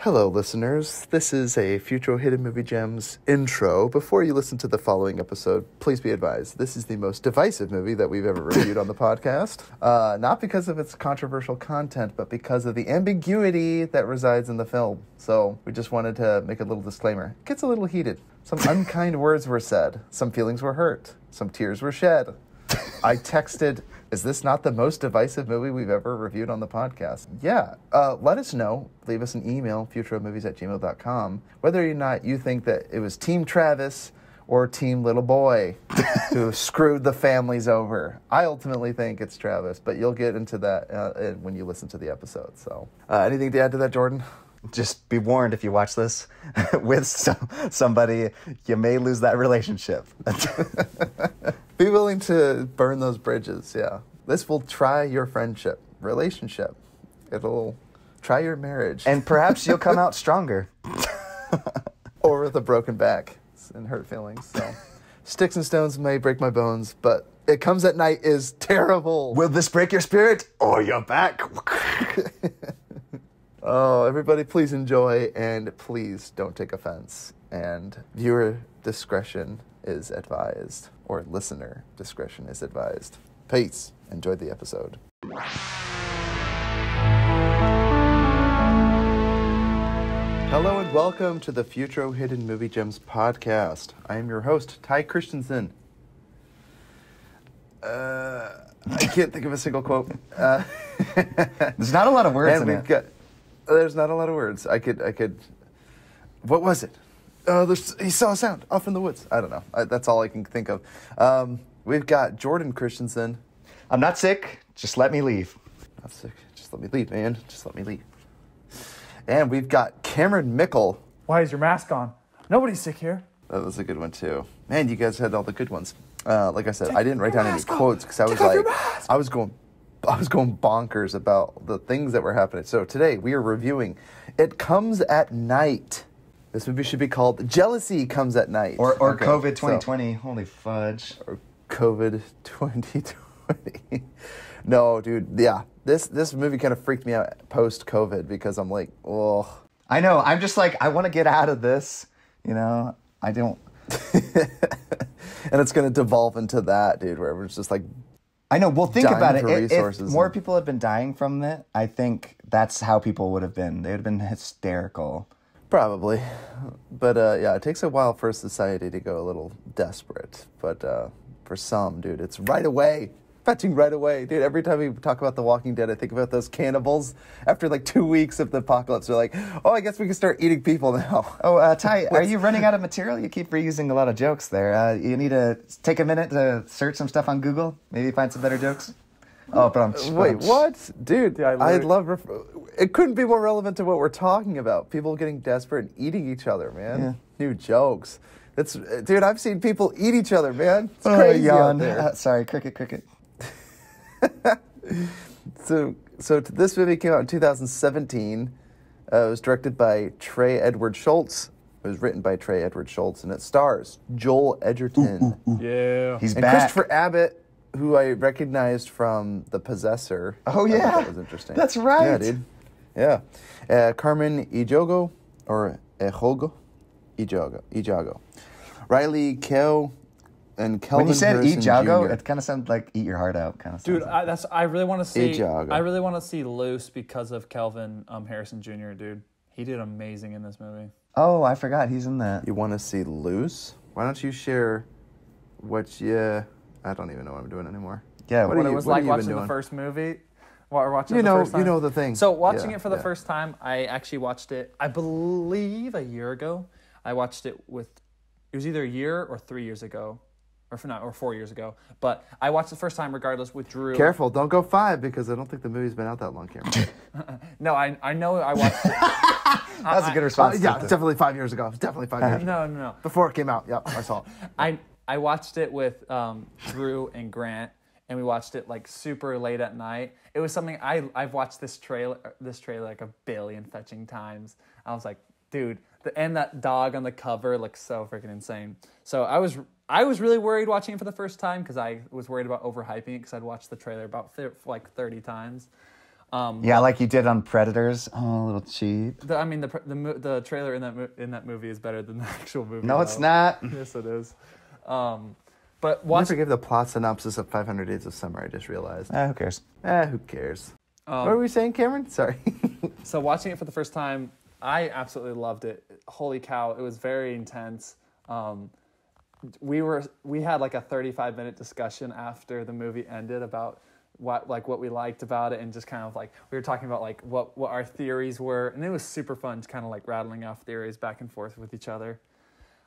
Hello, listeners. This is a Futro Hidden Movie Gems intro. Before you listen to the following episode, please be advised, this is the most divisive movie that we've ever reviewed on the podcast. Not because of its controversial content, but because of the ambiguity that resides in the film. So we just wanted to make a little disclaimer. It gets a little heated. Some unkind words were said. Some feelings were hurt. Some tears were shed. I texted, is this not the most divisive movie we've ever reviewed on the podcast? Yeah. Let us know. Leave us an email, futuromovies@gmail.com, whether or not you think that it was Team Travis or Team Little Boy who screwed the families over. I ultimately think it's Travis, but you'll get into that when you listen to the episode. So, anything to add to that, Jordan? Just be warned, if you watch this with somebody, you may lose that relationship. Be willing to burn those bridges, yeah. This will try your friendship, relationship. It'll try your marriage. And perhaps you'll come out stronger. Or with a broken back and hurt feelings. So, sticks and stones may break my bones, but It Comes at Night is terrible. Will this break your spirit or your back? Oh, everybody please enjoy, and please don't take offense. And viewer discretion is advised, or listener discretion is advised. Peace. Enjoy the episode. Hello and welcome to the Futro Hidden Movie Gems podcast. I am your host, Ty Christensen. I can't think of a single quote. There's not a lot of words in it. There's not a lot of words. I could. What was it? He saw a sound off in the woods. I don't know. That's all I can think of. We've got Jordan Christensen. I'm not sick. Just let me leave. Not sick. Just let me leave, man. Just let me leave. And we've got Cameron Mickle. Why is your mask on? Nobody's sick here. That was a good one too. Man, you guys had all the good ones. Like I said, I didn't write down any quotes because I was going bonkers about the things that were happening. So today we are reviewing It Comes at Night. This movie should be called Jealousy Comes at Night. Or okay, COVID 2020. So, holy fudge. Or COVID 2020. No, dude. Yeah. This movie kind of freaked me out post-COVID because I'm like, oh. I know. I'm just like, I want to get out of this. You know, I don't. And it's going to devolve into that, dude, where it's just like, I know. Well, think about it. If more and people had been dying from it, I think that's how people would have been. They would have been hysterical. Probably. But, yeah, it takes a while for society to go a little desperate. But for some, dude, it's right away. Fetching right away. Dude, every time we talk about The Walking Dead, I think about those cannibals. After like 2 weeks of the apocalypse, they're like, oh, I guess we can start eating people now. Oh, Ty, are you running out of material? You keep reusing a lot of jokes there. You need to take a minute to search some stuff on Google. Maybe find some better jokes. Oh, but wait, what? Dude, I love... It couldn't be more relevant to what we're talking about. People getting desperate and eating each other, man. Yeah. New jokes. Dude, I've seen people eat each other, man. It's crazy out there. Sorry, cricket. So this movie came out in 2017. It was directed by Trey Edward Schultz. It was written by Trey Edward Schultz, and it stars Joel Edgerton. Yeah. He's and back. Christopher Abbott, who I recognized from The Possessor. Oh, yeah. That was interesting. That's right. Yeah, dude. Yeah. Carmen Ejogo, or Ejogo? Ejogo. Riley Keough. And Kelvin when you said Harrison Ejogo, Jr. it kind of sounded like eat your heart out kind of. Dude, I really want to see. Ejogo. I really want to see Loose because of Kelvin Harrison Jr. Dude, he did amazing in this movie. Oh, I forgot he's in that. You want to see Loose? Why don't you share what you... I don't even know what I'm doing anymore. Yeah, what it was like watching the first movie. Or watching the first time. You know the thing. So watching it for the first time, I actually watched it, I believe, a year ago. I watched it with... It was either a year or 3 years ago. Or 4 years ago. But I watched the first time regardless with Drew. Careful, don't go 5 because I don't think the movie's been out that long, Cameron. No, I know I watched it. That's a good response. Yeah, definitely 5 years ago. Definitely 5 years ago. No. Before it came out, yep, I saw it. I watched it with Drew and Grant, and we watched it like super late at night. It was something I've watched this trailer like a billion fetching times. I was like, dude, and that dog on the cover looks so freaking insane. So I was really worried watching it for the first time because I was worried about overhyping it because I'd watched the trailer about 30 times. Yeah, like you did on Predators. Oh, a little cheap. The trailer in that movie is better than the actual movie. No, though. it's not. Yes, it is. I But never gave the plot synopsis of 500 Days of Summer, I just realized. Who cares? Who cares? What were we saying, Cameron? Sorry. So watching it for the first time, I absolutely loved it. Holy cow, it was very intense. We had like a 35-minute discussion after the movie ended about what we liked about it, and just kind of like we were talking about like what our theories were, and it was super fun, just kind of like rattling off theories back and forth with each other.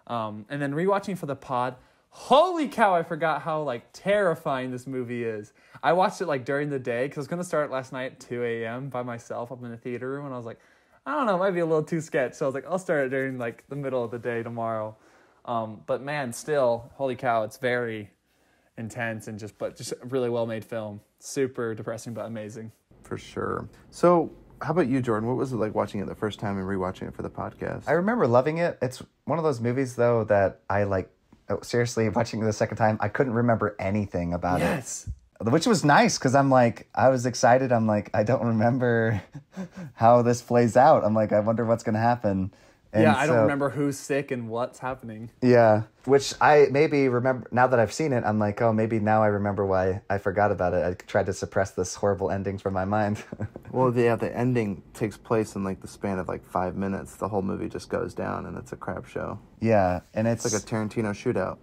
And then rewatching for the pod, holy cow, I forgot how like terrifying this movie is. I watched it like during the day because I was gonna start last night at 2 a.m. by myself up in the theater room, and I was like, I don't know, it might be a little too sketch. So I was like, I'll start it during like the middle of the day tomorrow. But man, still, holy cow, it's very intense and just a really well made film. Super depressing but amazing. For sure. So, how about you, Jordan? What was it like watching it the first time and rewatching it for the podcast? I remember loving it. It's one of those movies, though, that I like. Seriously, watching it the second time, I couldn't remember anything about Yes. it. Which was nice, because I'm like, I was excited. I'm like, I don't remember how this plays out. I'm like, I wonder what's going to happen. And I don't remember who's sick and what's happening. Yeah, which I maybe remember, now that I've seen it, I'm like, oh, maybe now I remember why I forgot about it. I tried to suppress this horrible ending from my mind. Well, yeah, the ending takes place in like the span of like 5 minutes. The whole movie just goes down, and it's a crap show. Yeah, and it's like a Tarantino shootout.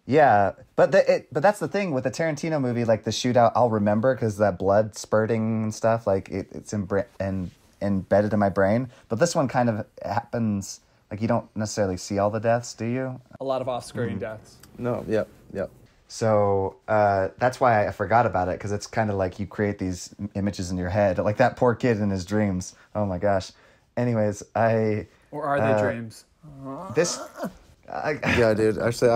Yeah, but that's the thing with the Tarantino movie, like the shootout, I'll remember because that blood spurting and stuff, like it's embedded in my brain. But this one kind of happens, like you don't necessarily see all the deaths, do you? A lot of off-screen deaths. No, yep. So that's why I forgot about it, because it's kind of like you create these images in your head, like that poor kid in his dreams. Oh my gosh. Anyways, Or are they dreams? Yeah, dude. Actually,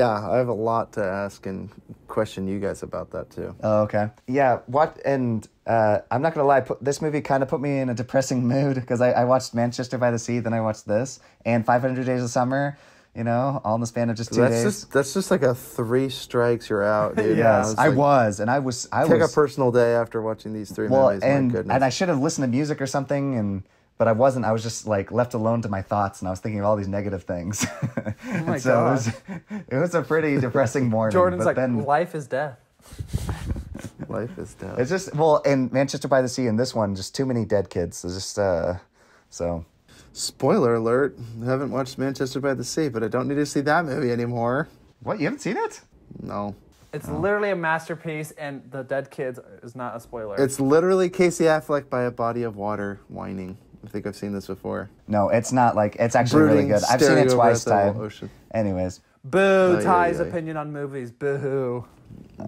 I have a lot to ask and question you guys about that too. Oh, okay. Yeah, I'm not gonna lie. This movie kind of put me in a depressing mood, because I watched Manchester by the Sea, then I watched this, and 500 Days of Summer. All in the span of just 2 days. That's just like a 3 strikes, you're out, dude. Yes, I like, was. Took a personal day after watching these 3 movies. My goodness. And I should have listened to music or something, but I wasn't. I was just like left alone to my thoughts, and I was thinking of all these negative things. Oh my God. It was a pretty depressing morning. Jordan's life is death. Life is death. It's just, in Manchester by the Sea, and this one, just too many dead kids. It's just, so. Spoiler alert, I haven't watched Manchester by the Sea, but I don't need to see that movie anymore. What, you haven't seen it? No. It's literally a masterpiece, and the dead kids is not a spoiler. It's literally Casey Affleck by a body of water whining. I think I've seen this before. No, it's not like, it's actually really good. I've seen it twice. Anyways. Boo, Ty's opinion on movies. Boo.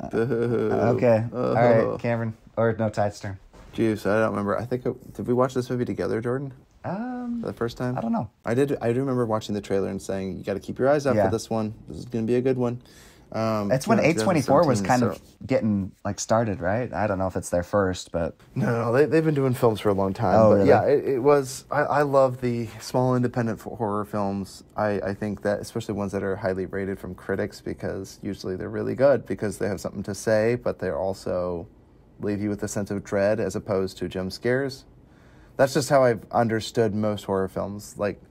Boo. Okay. All right, Cameron. Or no, Ty's turn. Jeez, I don't remember. Did we watch this movie together, Jordan? For the first time? I don't know. I do remember watching the trailer and saying, you got to keep your eyes out for this one. This is going to be a good one. It's when A24 was kind of getting started, right? I don't know if it's their first, but... No, they've been doing films for a long time. Oh, but really? Yeah, it was... I love the small independent horror films. I think that, especially ones that are highly rated from critics, because usually they're really good because they have something to say, but they also leave you with a sense of dread as opposed to jump scares. That's just how I've understood most horror films. Like,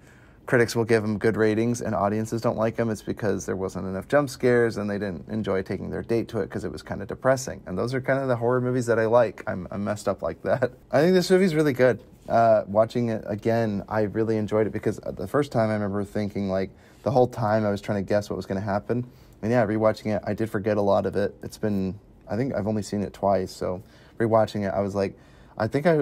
critics will give them good ratings and audiences don't like them. It's because there wasn't enough jump scares and they didn't enjoy taking their date to it because it was kind of depressing. And those are kind of the horror movies that I like. I'm messed up like that. I think this movie's really good. Watching it again, I really enjoyed it because the first time I remember thinking, like, the whole time I was trying to guess what was going to happen. And yeah, rewatching it, I did forget a lot of it. I think I've only seen it twice. So rewatching it, I was like, I think I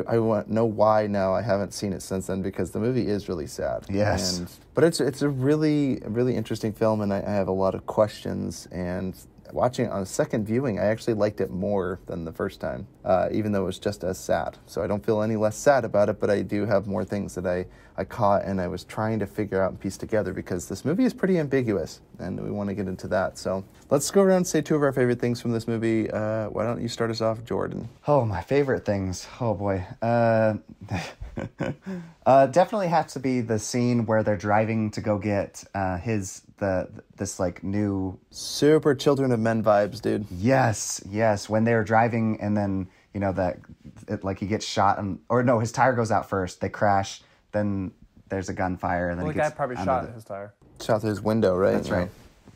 know why now I haven't seen it since then, because the movie is really sad. Yes. But it's a really interesting film, and I have a lot of questions. And watching it on a second viewing, I actually liked it more than the first time, even though it was just as sad. So I don't feel any less sad about it, but I do have more things that I caught and I was trying to figure out and piece together, because this movie is pretty ambiguous, and we want to get into that. So let's go around and say 2 of our favorite things from this movie. Why don't you start us off, Jordan? Oh, my favorite things. Oh, boy. Definitely has to be the scene where they're driving to go get this new... Super Children of Men vibes, dude. Yes. When they were driving, and then you know, that like he gets shot or no, his tire goes out first. They crash, then there's a gunfire, and then Well, he the guy gets probably shot his tire. Shot through his window, right? That's right.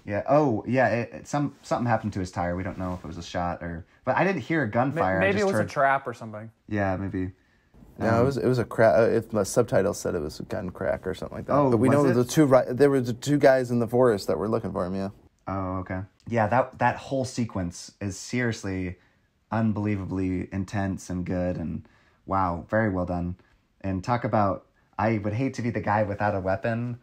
Yeah. Oh, yeah. Something happened to his tire. We don't know if it was a shot but I didn't hear a gunfire. Maybe I just it was heard, a trap or something. Yeah, maybe. No, it was a crack. If my subtitle said it was a gun crack or something like that. Oh, but we was know it? there were the two guys in the forest that were looking for him. Yeah. Oh, okay. Yeah, that whole sequence is seriously unbelievably intense and good, and wow, very well done. And talk about, I would hate to be the guy without a weapon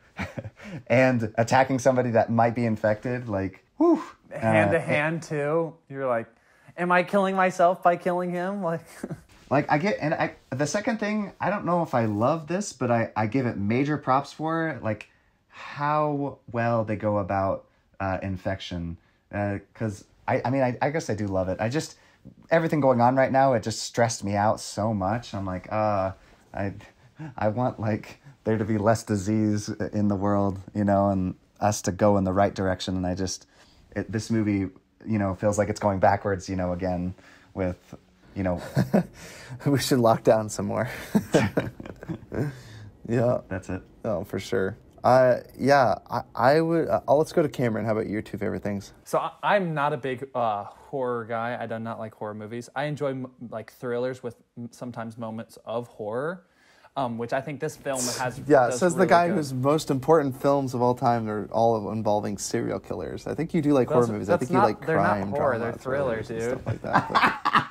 and attacking somebody that might be infected. Like, whew. Hand to hand too. You're like, am I killing myself by killing him? Like, like the second thing, I don't know if I love this, but I give it major props for like how well they go about infection. Because I guess I do love it. Everything going on right now, it just stressed me out so much. I'm like, I want like there to be less disease in the world, you know, and us to go in the right direction. And this movie, you know, feels like it's going backwards, you know, again with, you know. We should lock down some more. Yeah. That's it. Oh, for sure. I would. Let's go to Cameron. How about your two favorite things? so I'm not a big horror guy. I do not like horror movies. I enjoy like thrillers with sometimes moments of horror, which I think this film has. Yeah, does says the really guy good. whose most important films of all time are all involving serial killers. I think you do like horror movies. I think you like they're crime not horror. drama, They're thrillers, and dude. stuff like that.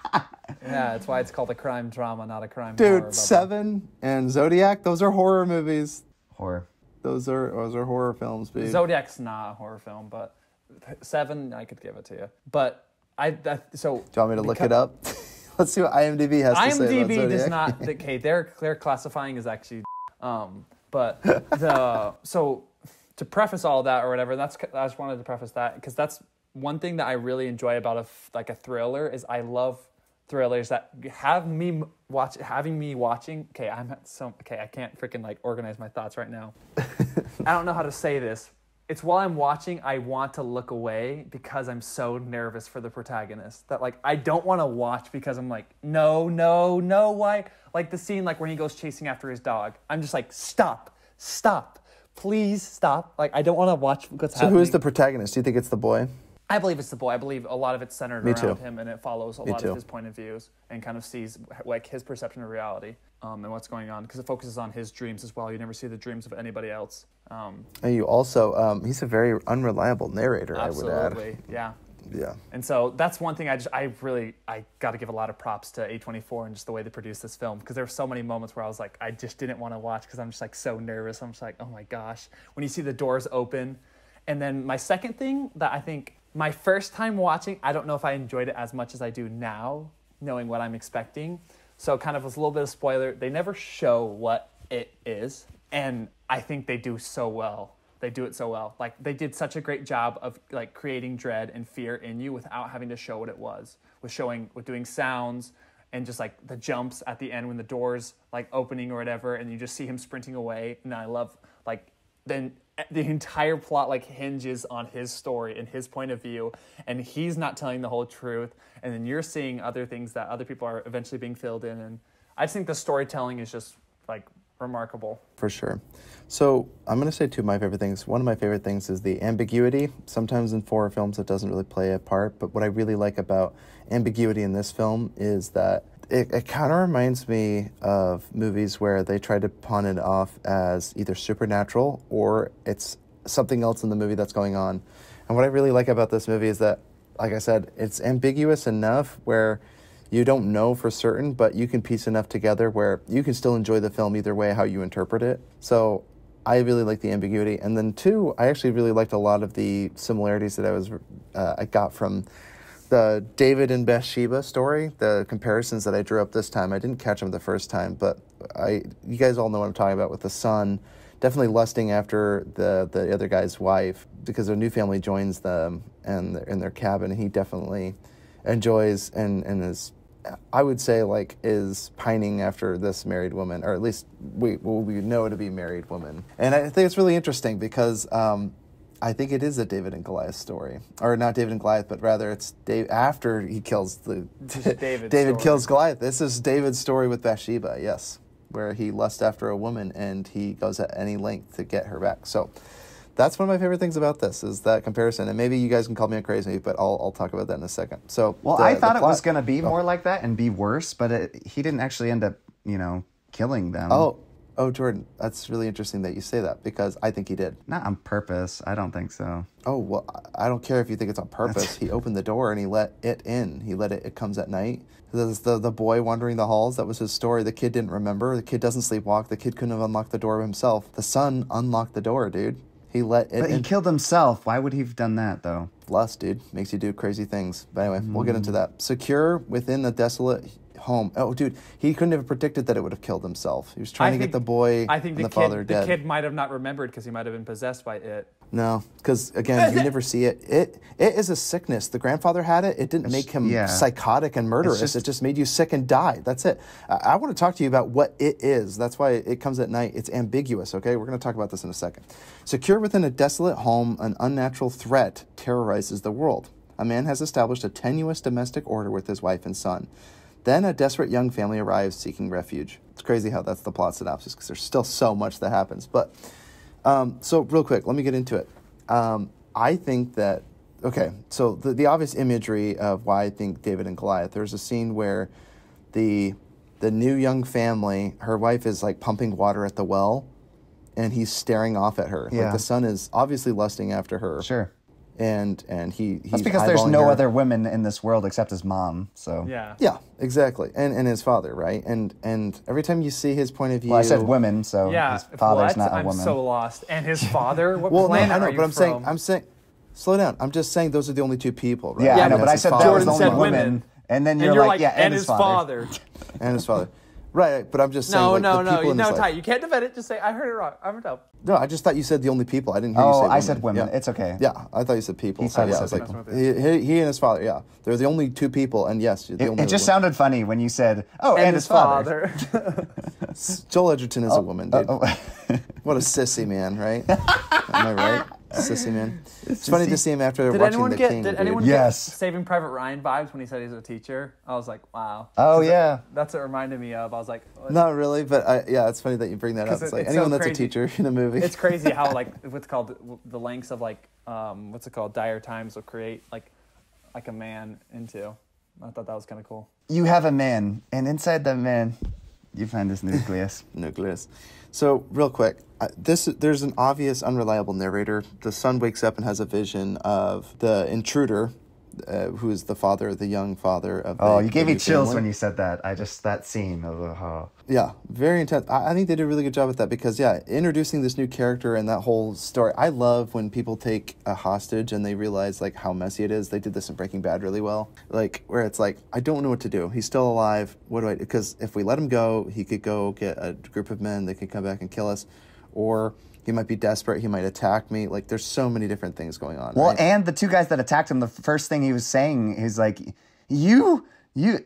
Yeah, that's why it's called a crime drama, not a crime horror. Dude, Seven and Zodiac, those are horror movies. Horror. Those are horror films, dude. Zodiac's not a horror film, but Seven, I could give it to you. But so. Do you want me to look it up? Let's see what IMDb has to say about IMDb Zodiac. does not. Okay, their classifying is actually. But so to preface all that or whatever, I just wanted to preface that because that's one thing that I really enjoy about a thriller is I love thrillers that having me watching. Okay, I can't freaking like organize my thoughts right now. I don't know how to say this. It's while I'm watching, I want to look away because I'm so nervous for the protagonist that like I don't want to watch because I'm like, no, why? Like the scene like when he goes chasing after his dog. I'm just like, stop, please stop. Like I don't want to watch what's happening. So who is the protagonist? Do you think it's the boy? I believe it's the boy. I believe a lot of it's centered around him, and it follows a lot of his point of views and kind of sees like his perception of reality and what's going on because it focuses on his dreams as well. You never see the dreams of anybody else. And you also, he's a very unreliable narrator, Absolutely, I would add. yeah. Yeah. And so that's one thing I got to give a lot of props to A24 and just the way they produced this film because there were so many moments where I was like, I just didn't want to watch because I'm just like so nervous. I'm just like, oh my gosh. When you see the doors open. And then my second thing that I think my first time watching, I don't know if I enjoyed it as much as I do now, knowing what I'm expecting. So kind of was a little bit of spoiler. They never show what it is. And I think they do so well. They do it so well. Like they did such a great job of like creating dread and fear in you without having to show what it was. With doing sounds and just like the jumps at the end when the doors like opening or whatever, and you just see him sprinting away. And I love like then the entire plot like hinges on his story and his point of view, and he's not telling the whole truth. And then you're seeing other things that other people are eventually being filled in. And I just think the storytelling is just like remarkable. For sure. So I'm going to say two of my favorite things. One of my favorite things is the ambiguity. Sometimes in horror films it doesn't really play a part, but what I really like about ambiguity in this film is that it kind of reminds me of movies where they try to pawn it off as either supernatural or it's something else in the movie that's going on. And what I really like about this movie is that, like I said, it's ambiguous enough where you don't know for certain, but you can piece enough together where you can still enjoy the film either way how you interpret it. So I really like the ambiguity. And then two, I actually really liked a lot of the similarities that I got from the David and Bathsheba story, the comparisons that I drew up this time. I didn't catch them the first time, but you guys all know what I'm talking about with the son definitely lusting after the other guy's wife because their new family joins them and in their cabin. He definitely enjoys and is, I would say, like, is pining after this married woman, or at least we know to be married woman. And I think it's really interesting because I think it is a David and Goliath story, or not David and Goliath, but rather it's Dave after he kills David kills Goliath. This is David's story with Bathsheba, yes, where he lusts after a woman and he goes at any length to get her back. So that's one of my favorite things about this is that comparison. And maybe you guys can call me crazy, but I'll talk about that in a second. So I thought it was going to be more like that and be worse, but he didn't actually end up, killing them. Oh, Jordan, that's really interesting that you say that because I think he did. Not on purpose. I don't think so. Oh, well, I don't care if you think it's on purpose. He opened the door and he let it in. He let it comes at night. The boy wandering the halls, that was his story. The kid didn't remember. The kid doesn't sleepwalk. The kid couldn't have unlocked the door himself. The son unlocked the door, dude. He let it in. But he killed himself. Why would he have done that, though? Lust, dude. Makes you do crazy things. But anyway, we'll get into that. Secure within a desolate home. Oh, dude, he couldn't have predicted that it would have killed himself. He was trying to get the boy and the father dead. The kid might have not remembered because he might have been possessed by it. No, because, again, you never see it. It is a sickness. The grandfather had it. It didn't make him psychotic and murderous. It just made you sick and die. That's it. I want to talk to you about what it is. That's why it comes at night. It's ambiguous, okay? We're going to talk about this in a second. Secure within a desolate home, an unnatural threat terrorizes the world. A man has established a tenuous domestic order with his wife and son. Then a desperate young family arrives seeking refuge. It's crazy how that's the plot synopsis because there's still so much that happens. But so real quick, let me get into it. I think that, okay, so the obvious imagery of why I think David and Goliath, there's a scene where the new young family, her wife is like pumping water at the well and he's staring off at her. Yeah. Like the son is obviously lusting after her. Sure. And he's that's because there's no other women in this world except his mom. So yeah, exactly, and his father, right? And every time you see his point of view, well, I said women, so his father's not a woman. I'm so lost. And his father, what well, planet no, I know, are you but from? I'm saying, slow down. I'm just saying those are the only two people, right? Yeah, I know, but I said there was Jordan only said women, and then you're like, yeah, and his father. And his father. Right, but I'm just saying. No, Ty, you can't defend it. Just say I heard it wrong. I heard it. No, I just thought you said the only people. I didn't hear you say women. I said women. Yeah. It's okay. Yeah, I thought you said people. He said I was like, he and his father. Yeah, they're the only two people, and yes, the only. It just sounded funny when you said, "Oh, and his father." Joel Edgerton is a woman, dude. What a sissy man, right? Am I right? Sissy man. It's funny to see him after watching The King. Did anyone get Saving Private Ryan vibes when he said he's a teacher? I was like, wow. Oh, yeah. That's what it reminded me of. I was like... What? Not really, but yeah, it's funny that you bring that up. It's like anyone that's a teacher in a movie. It's crazy how, like, what's called the lengths of, like, what's it called? Dire times will create, like a man into. I thought that was kind of cool. You have a man, and inside that man, you find this nucleus. Nucleus. So, real quick, there's an obvious unreliable narrator. The son wakes up and has a vision of the intruder, who is the father, the young father of the you gave me chills family. when you said that. That scene. Yeah, very intense. I think they did a really good job with that because, introducing this new character and that whole story. I love when people take a hostage and they realize, like, how messy it is. They did this in Breaking Bad really well. Like, where it's like, I don't know what to do. He's still alive. What do I do? Because if we let him go, he could go get a group of men. They could come back and kill us. Or he might be desperate. He might attack me. Like, there's so many different things going on. Well, right? And the two guys that attacked him, the first thing he was saying is like, you knew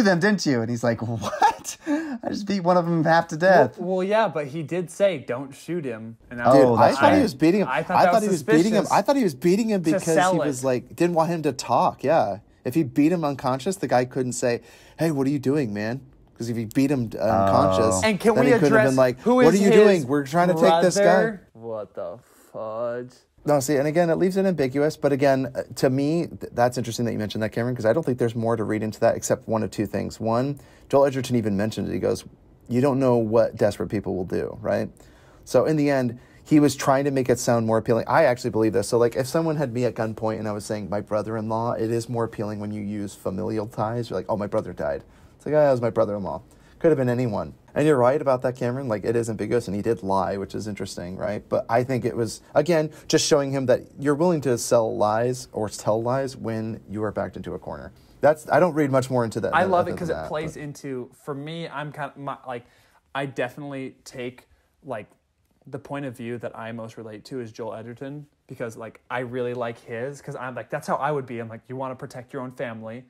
them, didn't you? And he's like, what? I just beat one of them half to death. Well, yeah, but he did say, don't shoot him. And I thought he was beating him. I thought he was beating him. I thought he was beating him because he was like, didn't want him to talk. Yeah. If he beat him unconscious, the guy couldn't say, hey, what are you doing, man? Because if he beat him unconscious, and can then we he could have been like, what are you doing? We're trying to take this guy. What the fudge? No, see, and again, it leaves it ambiguous. But again, to me, that's interesting that you mentioned that, Cameron, because I don't think there's more to read into that except one of two things. One, Joel Edgerton even mentioned it. He goes, you don't know what desperate people will do, right? So in the end, he was trying to make it sound more appealing. I actually believe this. So like if someone had me at gunpoint and I was saying my brother-in-law, it is more appealing when you use familial ties. You're like, oh, my brother died. It's like, oh, that was my brother-in-law. Could have been anyone. And you're right about that, Cameron. Like, it is ambiguous, and he did lie, which is interesting, right? But I think it was, again, just showing him that you're willing to sell lies or tell lies when you are backed into a corner. I don't read much more into that. I love it because it plays into, for me, I'm kind of, I definitely take, like, the point of view that I most relate to is Joel Edgerton because, like, I really like his, because I'm like, that's how I would be. I'm like, you want to protect your own family.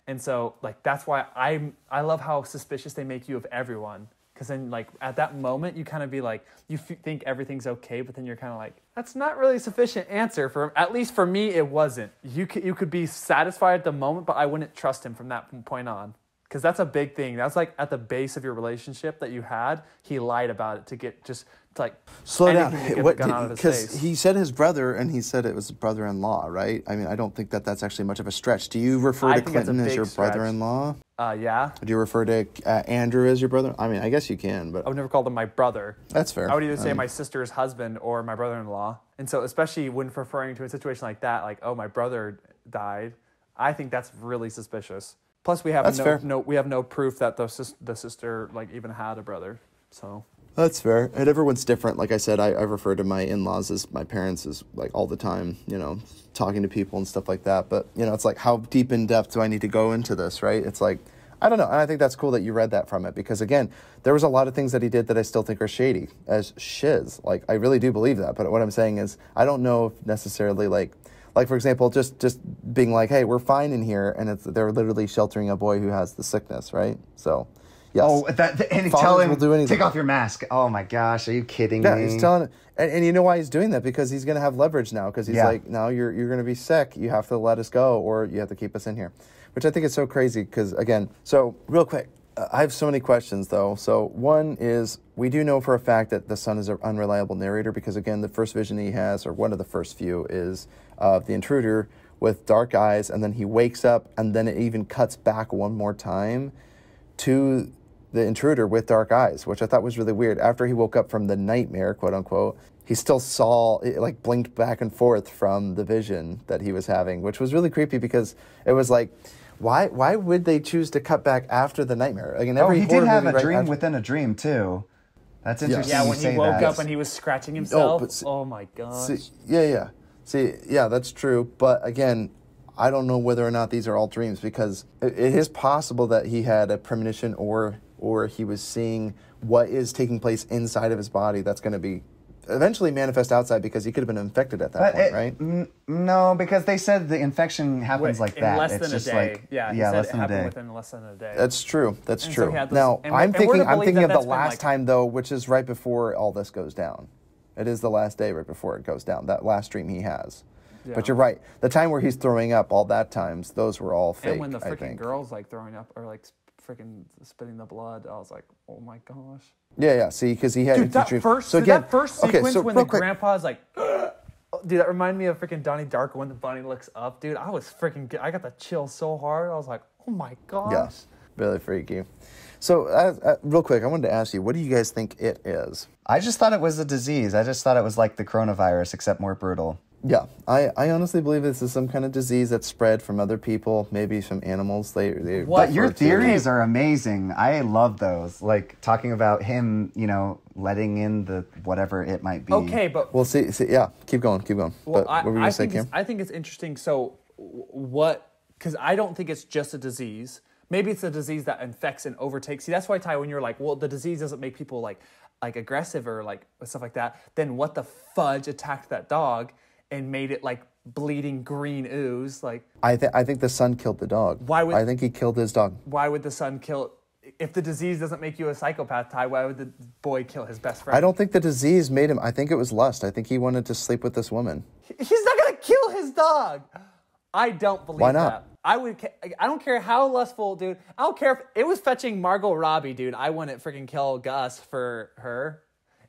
And so, like, that's why I love how suspicious they make you of everyone. Because then, like, at that moment, you kind of be like, you think everything's okay, but then you're kind of like, that's not really a sufficient answer. At least for me, it wasn't. You could be satisfied at the moment, but I wouldn't trust him from that point on. Because that's a big thing. That's like at the base of your relationship that you had. He lied about it to get just to like slow down. Because he said his brother, and he said it was his brother-in-law, right? I mean, I don't think that's actually much of a stretch. Do you refer to Clinton as your brother-in-law? Yeah. Do you refer to Andrew as your brother? I mean, I guess you can, but I would never call him my brother. That's fair. I would either say my sister's husband or my brother-in-law. And so, especially when referring to a situation like that, like, oh, my brother died, I think that's really suspicious. Plus, we have we have no proof that the sister like even had a brother. So that's fair. And everyone's different. Like I said, I refer to my in-laws as my parents as like all the time. You know, talking to people and stuff like that. But you know, it's like how deep in depth do I need to go into this? Right? It's like I don't know. And I think that's cool that you read that from it because again, there was a lot of things that he did that I still think are shady as shiz. Like I really do believe that. But what I'm saying is I don't know if necessarily like for example, just being like, hey, we're fine in here, and they're literally sheltering a boy who has the sickness, right? So, yes. Oh, and tell him, take off your mask. Oh my gosh, are you kidding me? Yeah, he's telling, and you know why he's doing that? Because he's going to have leverage now. Because he's like, now you're going to be sick. You have to let us go, or you have to keep us in here, which I think is so crazy. Because again, so real quick. I have so many questions, though. So one is, we do know for a fact that the son is an unreliable narrator because, again, the first vision he has, or one of the first few, is of the intruder with dark eyes, and then he wakes up, and then it even cuts back one more time to the intruder with dark eyes, which I thought was really weird. After he woke up from the nightmare, quote unquote, he still saw, it like blinked back and forth from the vision that he was having, which was really creepy because it was like, Why would they choose to cut back after the nightmare? Like he did have a dream within a dream, too. That's interesting. Yeah, when he woke up and he was scratching himself. Oh my gosh. That's true. But again, I don't know whether or not these are all dreams because it is possible that he had a premonition or he was seeing what is taking place inside of his body that's going to be eventually manifest outside because he could have been infected at that point, right? No, because they said the infection happens like that. In less it's than just a day. Like, yeah, less than a day. Within less than a day. That's true. That's and true. So now, I'm thinking of the last time, though, which is right before all this goes down. It is the last day right before it goes down, that last dream he has. Yeah. But you're right. The time where he's throwing up, all that times, those were all fake, and when the freaking girl's like throwing up or like freaking spitting the blood, I was like, oh my gosh. Yeah. See, because he had that first sequence when the grandpa's like, dude, that reminded me of freaking Donnie Darko when the bunny looks up, dude. I got the chill so hard. I was like, oh my gosh. Yeah, really freaky. So, real quick, I wanted to ask you, what do you guys think it is? I just thought it was a disease. I just thought it was like the coronavirus, except more brutal. Yeah, I honestly believe this is some kind of disease that's spread from other people, maybe some animals. But your theories are amazing. I love those. Like talking about him, letting in the whatever it might be. Okay, but we'll see. Yeah, keep going. Well, but what were you going to say, Kim? I think it's interesting. So, because I don't think it's just a disease. Maybe it's a disease that infects and overtakes. See, that's why, Ty, when you're like, well, the disease doesn't make people like aggressive or like stuff like that. Then what the fudge attacked that dog and made it like bleeding green ooze? Like I think the son killed the dog. I think he killed his dog. Why would the son kill? If the disease doesn't make you a psychopath, Ty, why would the boy kill his best friend? I don't think the disease made him. I think it was lust. I think he wanted to sleep with this woman. He's not gonna kill his dog. I don't believe Why not? that. I don't care how lustful, dude. I don't care if it was fetching Margot Robbie, dude. I wouldn't freaking kill Gus for her.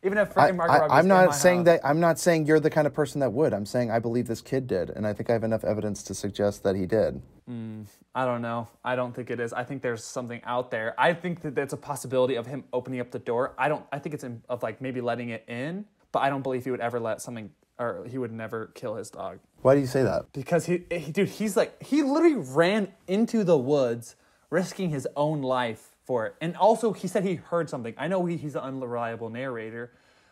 Even if freaking Margot Robbie. I'm not saying that. I'm not saying you're the kind of person that would. I'm saying I believe this kid did, and I think I have enough evidence to suggest that he did. I don't know. I don't think it is. I think there's something out there. I think that there's a possibility of him opening up the door. I think it's of like maybe letting it in, but I don't believe he would ever let something, or he would never kill his dog. Why do you say that? Because he literally ran into the woods, risking his own life for it. And also, he said he heard something. I know he's an unreliable narrator,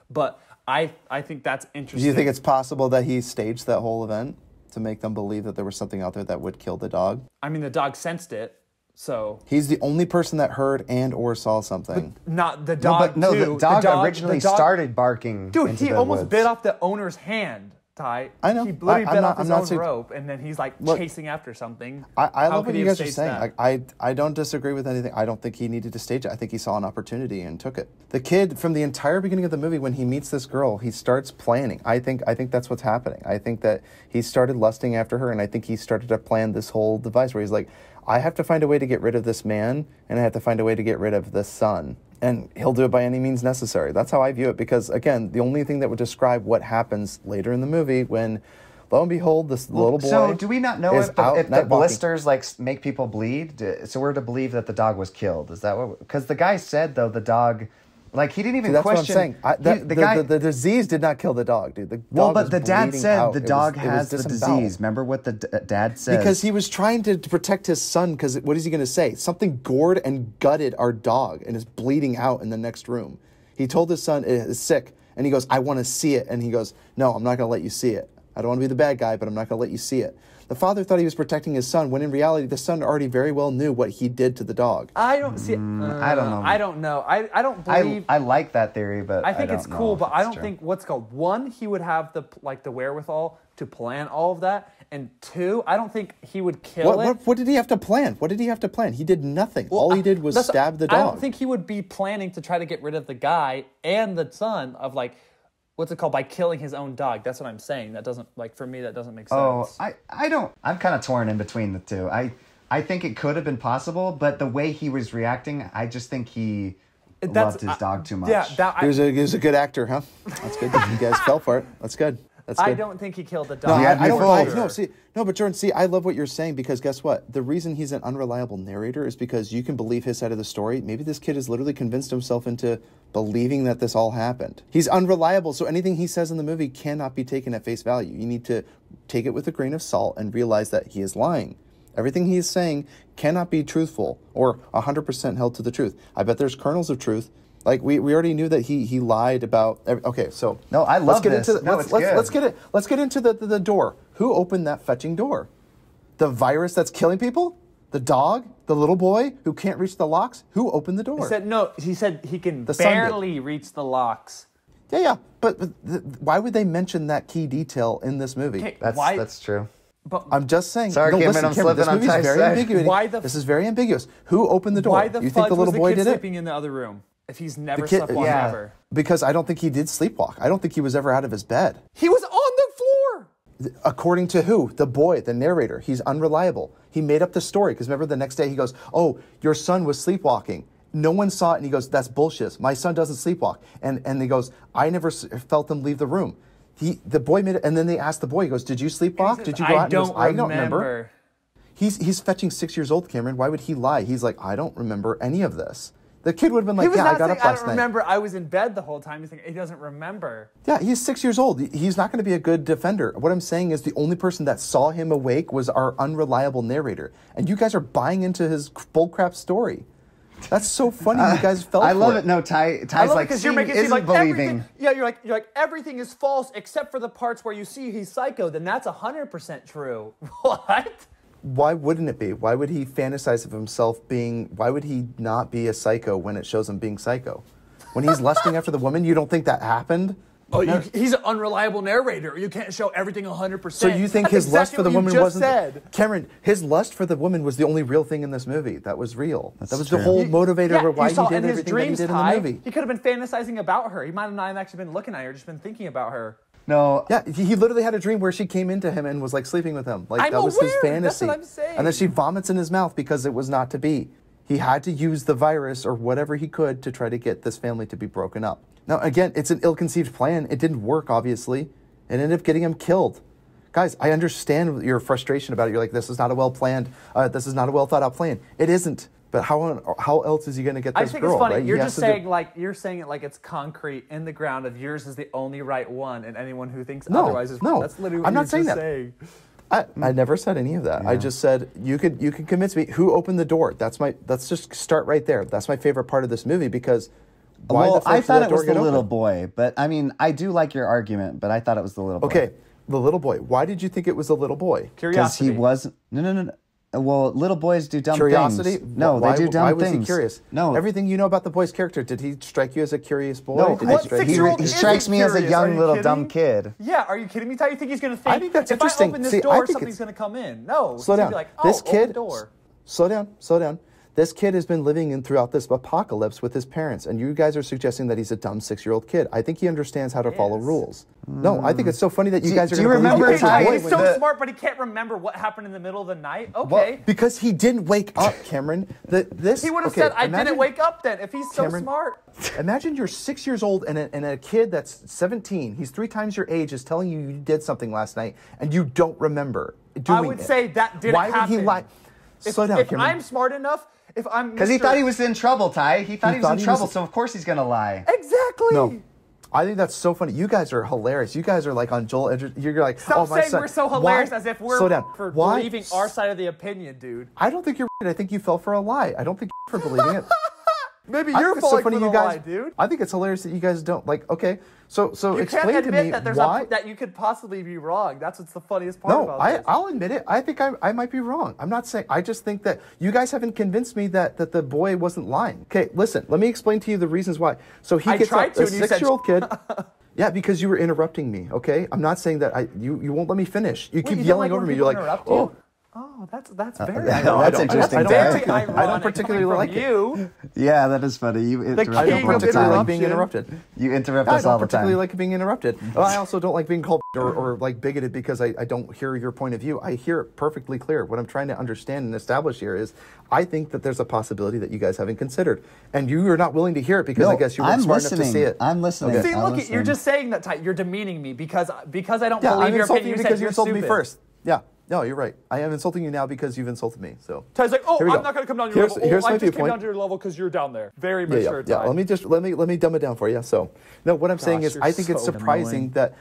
but I think that's interesting. Do you think it's possible that he staged that whole event to make them believe that there was something out there that would kill the dog? I mean, the dog sensed it, so... He's the only person that heard and or saw something. But not the dog, the dog originally started barking. Dude, he almost bit off the owner's hand. Ty. I know. He literally bit off his I'm not own saying- rope, and then he's like Look, chasing after something. I How love could what he you have guys are staged saying. that? I don't disagree with anything. I don't think he needed to stage it. I think he saw an opportunity and took it. The kid, from the entire beginning of the movie, when he meets this girl, he starts planning. I think that's what's happening. I think that he started lusting after her, and I think he started to plan this whole device where he's like, I have to find a way to get rid of this man, and I have to find a way to get rid of this son. And he'll do it by any means necessary. That's how I view it, because, again, the only thing that would describe what happens later in the movie when, lo and behold, this little boy. So do we not know is if the out night walking. blisters like make people bleed? So we're to believe that the dog was killed. Is that what? Because the guy said though the dog, like he didn't even That's question. what I'm saying. The guy. The disease did not kill the dog, dude. The dog Well, but was the dad bleeding said out. the It dog was has the disemboweled. disease. Remember what the dad said? Because he was trying to protect his son, because what is he going to say? Something gored and gutted our dog and is bleeding out in the next room. He told his son it is sick, and he goes, I want to see it. And he goes, no, I'm not going to let you see it. I don't want to be the bad guy, but I'm not going to let you see it. The father thought he was protecting his son, when in reality, the son already very well knew what he did to the dog. I don't see. I don't know. I don't know. I don't believe. I like that theory, but I think don't it's know cool, if but I it's don't true. think what's called one, he would have the wherewithal to plan all of that, and two, I don't think he would kill it. What did he have to plan? What did he have to plan? He did nothing. Well, All he did was that's- stab the dog. I don't think he would be planning to try to get rid of the guy and the son of what's it called, by killing his own dog. That's what I'm saying. That doesn't for me that doesn't make sense. Oh, I don't. I'm kind of torn in between the two. I think it could have been possible, but the way he was reacting, I just think he loved his dog too much. Yeah, He was a good actor, huh? That's good. You guys fell for it. That's good. That's good. I don't think he killed the No, dog. Yeah, I don't. before. But Jordan, I love what you're saying, because guess what? The reason he's an unreliable narrator is because you can believe his side of the story. Maybe this kid has literally convinced himself into believing that this all happened. He's unreliable, so anything he says in the movie cannot be taken at face value. You need to take it with a grain of salt and realize that he is lying. Everything he is saying cannot be truthful or 100% held to the truth. I bet there's kernels of truth. Like we already knew that he lied about. Okay, so No, I love this. Into, No, it's good. let's get into the door. Who opened that fetching door? The virus that's killing people? The dog? The little boy who can't reach the locks? Who opened the door? He said no. He said he can The son did. barely reach the locks. Yeah, but why would they mention that key detail in this movie? Okay, That's true. But I'm just saying. Sorry, Cameron, I'm Cameron, slipping on this movie's Ty's very side. ambiguous. This is very ambiguous. Who opened the door? why the you fuck think the little was boy the kid did it? sleeping in the other room if he's never The kid- slept one yeah. ever? Because I don't think he did sleepwalk. I don't think he was ever out of his bed. He was on the floor. According to who? The boy, the narrator. He's unreliable. He made up the story, because remember the next day he goes, oh, your son was sleepwalking. No one saw it, and he goes, that's bullshit. My son doesn't sleepwalk. And he goes, I never felt him leave the room. The boy made it, and then they asked the boy, he goes, did you sleepwalk? Did you go out? And he goes, I don't remember. He's fetching 6 years old, Cameron. Why would he lie? He's like, I don't remember any of this. The kid would have been like, yeah, I got up I last don't night. remember. I was in bed the whole time. He's thinking he doesn't remember. Yeah, he's 6 years old. He's not going to be a good defender. What I'm saying is the only person that saw him awake was our unreliable narrator. And you guys are buying into his bullcrap story. That's so funny. You guys fell for it. I love it. No, Ty's I love like, because you're making it seem isn't like believing. everything. Yeah, you're like everything is false except for the parts where you see he's psycho. Then that's 100% true. What? Why wouldn't it be? Why would he fantasize of himself being... Why would he not be a psycho when it shows him being psycho? When he's lusting after the woman, you don't think that happened? Oh, he's an unreliable narrator. You can't show everything 100%. So you think That's his lust for the exactly what woman you just wasn't... said. Cameron, his lust for the woman was the only real thing in this movie. That was real. That was true. the whole motivator for why you saw he did in his everything dreams, that he did Ty, in the movie. He could have been fantasizing about her. He might have not actually been looking at her, just been thinking about her. No. Yeah, he literally had a dream where she came into him and was like sleeping with him. Like I'm that was his aware. fantasy. That's what I'm saying. And then she vomits in his mouth because it was not to be. He had to use the virus or whatever he could to try to get this family to be broken up. Now, again, it's an ill-conceived plan. It didn't work, obviously. It ended up getting him killed. Guys, I understand your frustration about it. You're like, this is not a well-planned, this is not a well-thought-out plan. It isn't. But how else is he going to get this girl? I think it's funny. Right? You're just saying you're saying it like it's concrete in the ground of yours is the only right one, and anyone who thinks otherwise is no. That's literally what I'm not you're saying just that. saying. I never said any of that. I just said you could convince me who opened the door. Let's just start right there. That's my favorite part of this movie because why the fuck I did thought that it door was the get little open? boy, but I mean, I do like your argument, but I thought it was the little boy. Okay, the little boy. Why did you think it was the little boy? Because Curiosity. he wasn't. No. Well, little boys do dumb Curiosity? things. No, why, they do dumb why things. was he curious? No. Everything you know about the boy's character, did he strike you as a curious boy? No, Did what strike you- six-year-old he isn't strikes me as a curious? Are young you little kidding? dumb kid. Yeah, are you kidding me, Ty? You think he's going to think, I think that's if interesting. I open this See, I door, think something's it's- going to come in? No. Slow he's down. Be like, This open kid. the door. Slow down. Slow down. This kid has been living in throughout this apocalypse with his parents, and you guys are suggesting that he's a dumb 6-year-old kid. I think he understands how to follow rules. No, I think it's so funny that you guys are do you going to remember believe Ty, the boy He's when so the- smart, but he can't remember what happened in the middle of the night. Okay. because he didn't wake up, Cameron. This He would have okay, said, I imagine- didn't wake up then, if he's so Cameron, smart. Imagine you're 6 years old and a kid that's 17. He's 3 times your age is telling you did something last night and you don't remember doing it. I would say that didn't Why happen. would he lie? Slow down, If Cameron. I'm smart enough, if I'm Because he Mr. thought he was in trouble, Ty. He thought he was in trouble, was- so of course he's going to lie. Exactly. No. I think that's so funny. You guys are hilarious. You guys are like on Joel Edgerton. You're like, Stop oh, my saying son. we're so hilarious Why? as if we're Slow down. for Why? believing our side of the opinion, dude. I don't think you're right. I think you fell for a lie. I don't think you're for believing it. Maybe I you're think it's so falling funny for the you guys, lie, dude. I think it's hilarious that you guys don't like. Okay, so You explain can't to admit me that there's why. that you could possibly be wrong. That's what's the funniest part No, about this. I'll admit it. I think I might be wrong. I'm not saying. I just think that you guys haven't convinced me that the boy wasn't lying. Okay, listen. Let me explain to you the reasons why. So he I gets tried up, to, a and you said- 6-year-old kid. Yeah, because you were interrupting me. Okay, I'm not saying that you won't let me finish. You Wait, keep you don't yelling like over when me. people You're like, interrupt oh. you? Oh, that's very yeah, ironic. that's interesting, That's Ty. very ironic. I don't particularly coming like from it. you. Yeah, that is funny. You interrupt king I me don't of all the particularly time. like being interrupted. You interrupt I us all don't the time. particularly like being interrupted. Well, I also don't like being called or like bigoted because I don't hear your point of view. I hear it perfectly clear. What I'm trying to understand and establish here is I think that there's a possibility that you guys haven't considered. And you are not willing to hear it because No, I guess you weren't I'm smart enough to listening. see it. I'm listening. See, I'm look, listening. you're just saying that, Ty. You're demeaning me because I don't Yeah, believe I'm your insulting opinion. you You because said you you're insulted stupid. me first. Yeah. No, you're right. I am insulting you now because you've insulted me. So Ty's like, oh, Here we I'm go. not going to come down to your Here's- level. here's Oh, my I just came viewpoint. down to your level because you're down there. Very yeah, mature, yeah. Ty. Let me dumb it down for you. So, no, what I'm saying is, you're I think it's so surprising that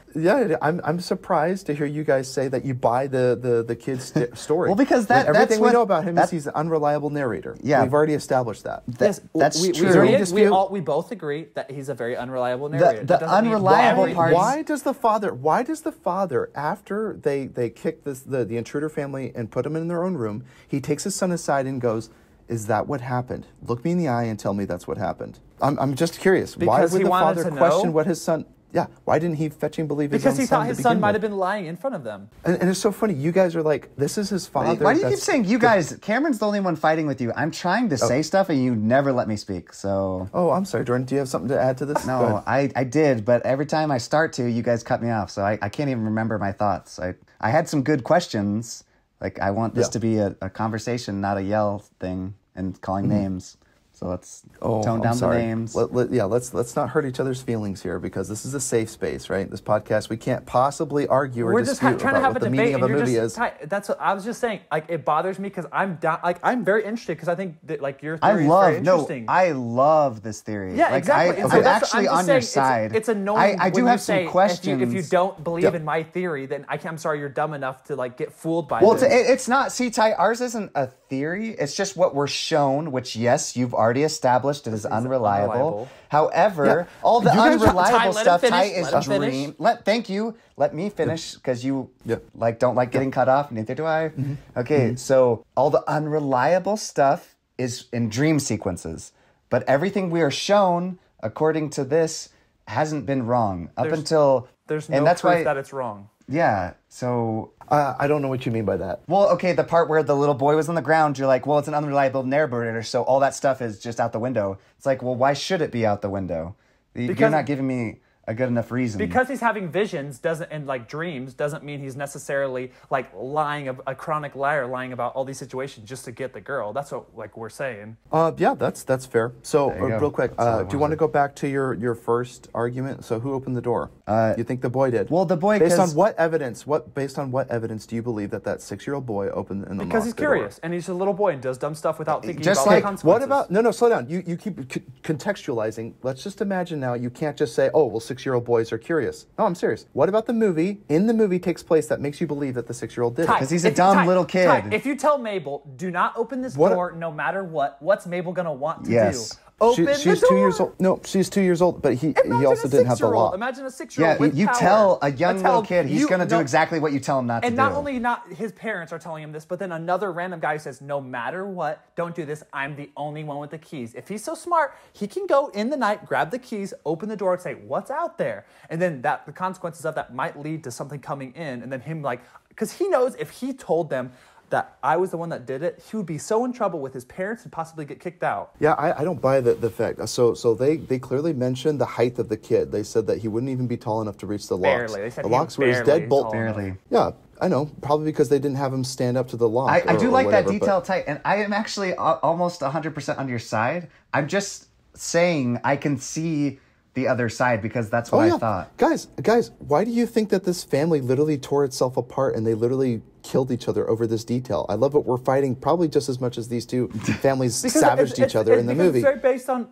I'm surprised to hear you guys say that you buy the kid's story. Well, because When that's everything we what- know about him is that's- he's an unrelaable narrator. Yeah. We've already established that. Yes, that's we, true. Is there any We, dispute? we both agree that he's a very unreliable narrator. the That doesn't mean unreliable every- part- Why does the father after they kick the intruder family and put him in their own room, he takes his son aside and goes, "Is that what happened? Look me in the eye and tell me that's what happened." I'm just curious. Why Because would he the wanted father to question know? what his son? Yeah, why didn't he fetch and believe his Because own he son thought to his son begin might with? have been lying in front of them. And it's so funny. You guys are like, this is his father. Why do you keep that's- saying you guys? Cameron's the only one fighting with you. I'm trying to say stuff and you never let me speak. So Oh, I'm sorry, Jordan. Do you have something to add to this? Go no, ahead. I did, but every time I start to, you guys cut me off. So I can't even remember my thoughts. I had some good questions. Like I want this Yeah. to be a conversation, not a yell thing and calling names. So let's tone I'm down the sorry. names. Let's not hurt each other's feelings here because this is a safe space, right? This podcast, we can't possibly argue or We're just dispute trying to about have what a the debate, meaning of and a you're movie just is. Ty, that's what I was just saying. Like it bothers me because I'm down. Like I'm very interested because I think that like your theory is very interesting. I love this theory. Yeah, like, exactly. And so I'm that's- actually I'm just on your saying side. It's annoying. I do when have you some say, questions. If you don't believe Yep. in my theory, then I'm sorry, you're dumb enough to like get fooled by Well, this. it's not. See, Ty, ours isn't a theory. It's just what we're shown, which, yes, you've already established it is unreliable. However, Yeah. all the You guys- unreliable Ty, let him stuff, Ty, finish. is Let him finish. dream. Thank you. Let me finish because you Yep. don't like getting cut off. Neither do I. Okay, so all the unreliable stuff is in dream sequences, but everything we are shown, according to this, hasn't been wrong up until. There's no and that's proof why, that it's wrong. yeah. So I don't know what you mean by that. well, okay, the part where the little boy was on the ground, you're like, well, it's an unreliable narrator, so all that stuff is just out the window. It's like, well, why should it be out the window? You're Because- not giving me a good enough reason. Because he's having visions and like dreams doesn't mean he's necessarily like lying, a chronic liar, lying about all these situations just to get the girl. That's what like we're saying. Yeah, that's fair. So, There you go. real quick, That's all I do you want to go back to your first argument? So, who opened the door? You think the boy did? well, the boy, based on 'cause- what evidence? Based on what evidence do you believe that 6-year-old boy opened in the Because he's mosque door? curious and he's a little boy and does dumb stuff without thinking Just about like- the consequences. What about no? Slow down. You keep contextualizing. Let's just imagine now. You can't just say, "Oh, well, 6-year-old boys are curious." No, I'm serious. What about the movie? In the movie takes place that makes you believe that the 6-year-old did it. Ty, 'Cause he's a if- dumb Ty, little kid. Ty, if you tell Mabel, do not open this What- door no matter what's Mabel going to want to Yes. do? Open She's the 2 years door. old. No, she's 2 years old, but he also didn't have the lock. Imagine a 6-year-old. Yeah, with you power. tell a young little kid he's you- going to do no, exactly what you tell him not to And do. not only not his parents are telling him this, but then another random guy who says, no matter what, don't do this. I'm the only one with the keys. If he's so smart, he can go in the night, grab the keys, open the door, and say, what's out there? And then the consequences of that might lead to something coming in, and then him because he knows if he told them that I was the one that did it, he would be so in trouble with his parents and possibly get kicked out. Yeah, I don't buy the fact. So they clearly mentioned the height of the kid. They said that he wouldn't even be tall enough to reach the locks. Barely. They said the he locks were his barely deadbolt. tall Barely. Yeah, I know. Probably because they didn't have him stand up to the lock. I do or like whatever, that detail tight, and I am actually almost 100% on your side. I'm just saying I can see the other side because that's what I thought. Guys, why do you think that this family literally tore itself apart and they literally killed each other over this detail? I love it. We're fighting probably just as much as these two families savaged each other in the movie. It's very based on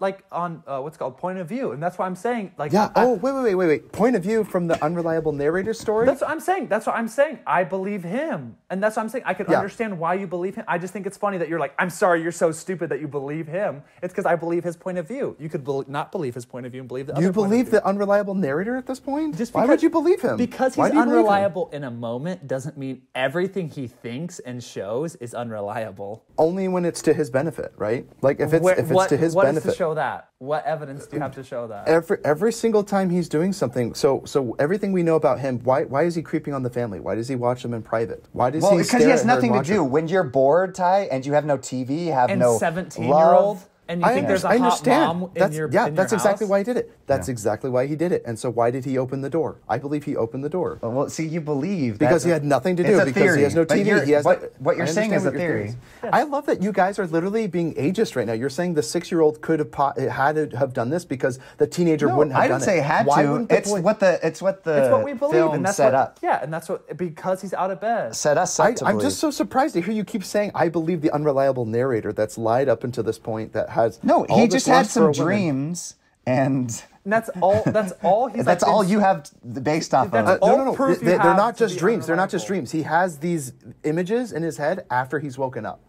what's called point of view, and that's why I'm saying Yeah. Wait. Point of view from the unreliable narrator story. That's what I'm saying. I believe him, and that's what I'm saying. I can understand why you believe him. I just think it's funny that you're like, I'm sorry, you're so stupid that you believe him. It's because I believe his point of view. You could not believe his point of view and believe the other. You point of believe view. the unreliable narrator at this point? Just Why because- would you believe him? Because Why he's do you believe him? unreliable in a moment doesn't mean everything he thinks and shows is unreliable. Only when it's to his benefit, right? Like if it's to his what benefit. is to show that? What evidence do you have to show that? Every single time he's doing something, so everything we know about him, why is he creeping on the family? Why does he watch them in private? Why does he because stare he has at her and nothing to watch do. her? When you're bored, Ty, and you have no TV, you have And no 17-year-old. love. And you think there's a hot mom in your that's exactly house? why he did it. That's exactly why he did it. And so why did he open the door? I believe he opened the door. Well, see, you believe Because that- he had nothing to it's do, a because theory, he has no but TV. you're- He has what you're I saying understand is a what your theory. is. I love that you guys are literally being ageist right now. You're saying the 6-year-old could have had to have done this because the teenager No, wouldn't have I done didn't say it. had Why to. wouldn't the It's boy- what the It's what we believe, film and that's set what, up. Yeah, and that's what because he's out of bed. Set us up to I'm believe. just so surprised to hear you keep saying I believe the unreliable narrator that's lied up until this point that has No, all he this just had lust for some a woman. dreams, and And that's all. That's all he's. that's all you have based off That's of. all No. proof you They're have not to just be dreams. They're not just unreliable. dreams. He has these images in his head after he's woken up.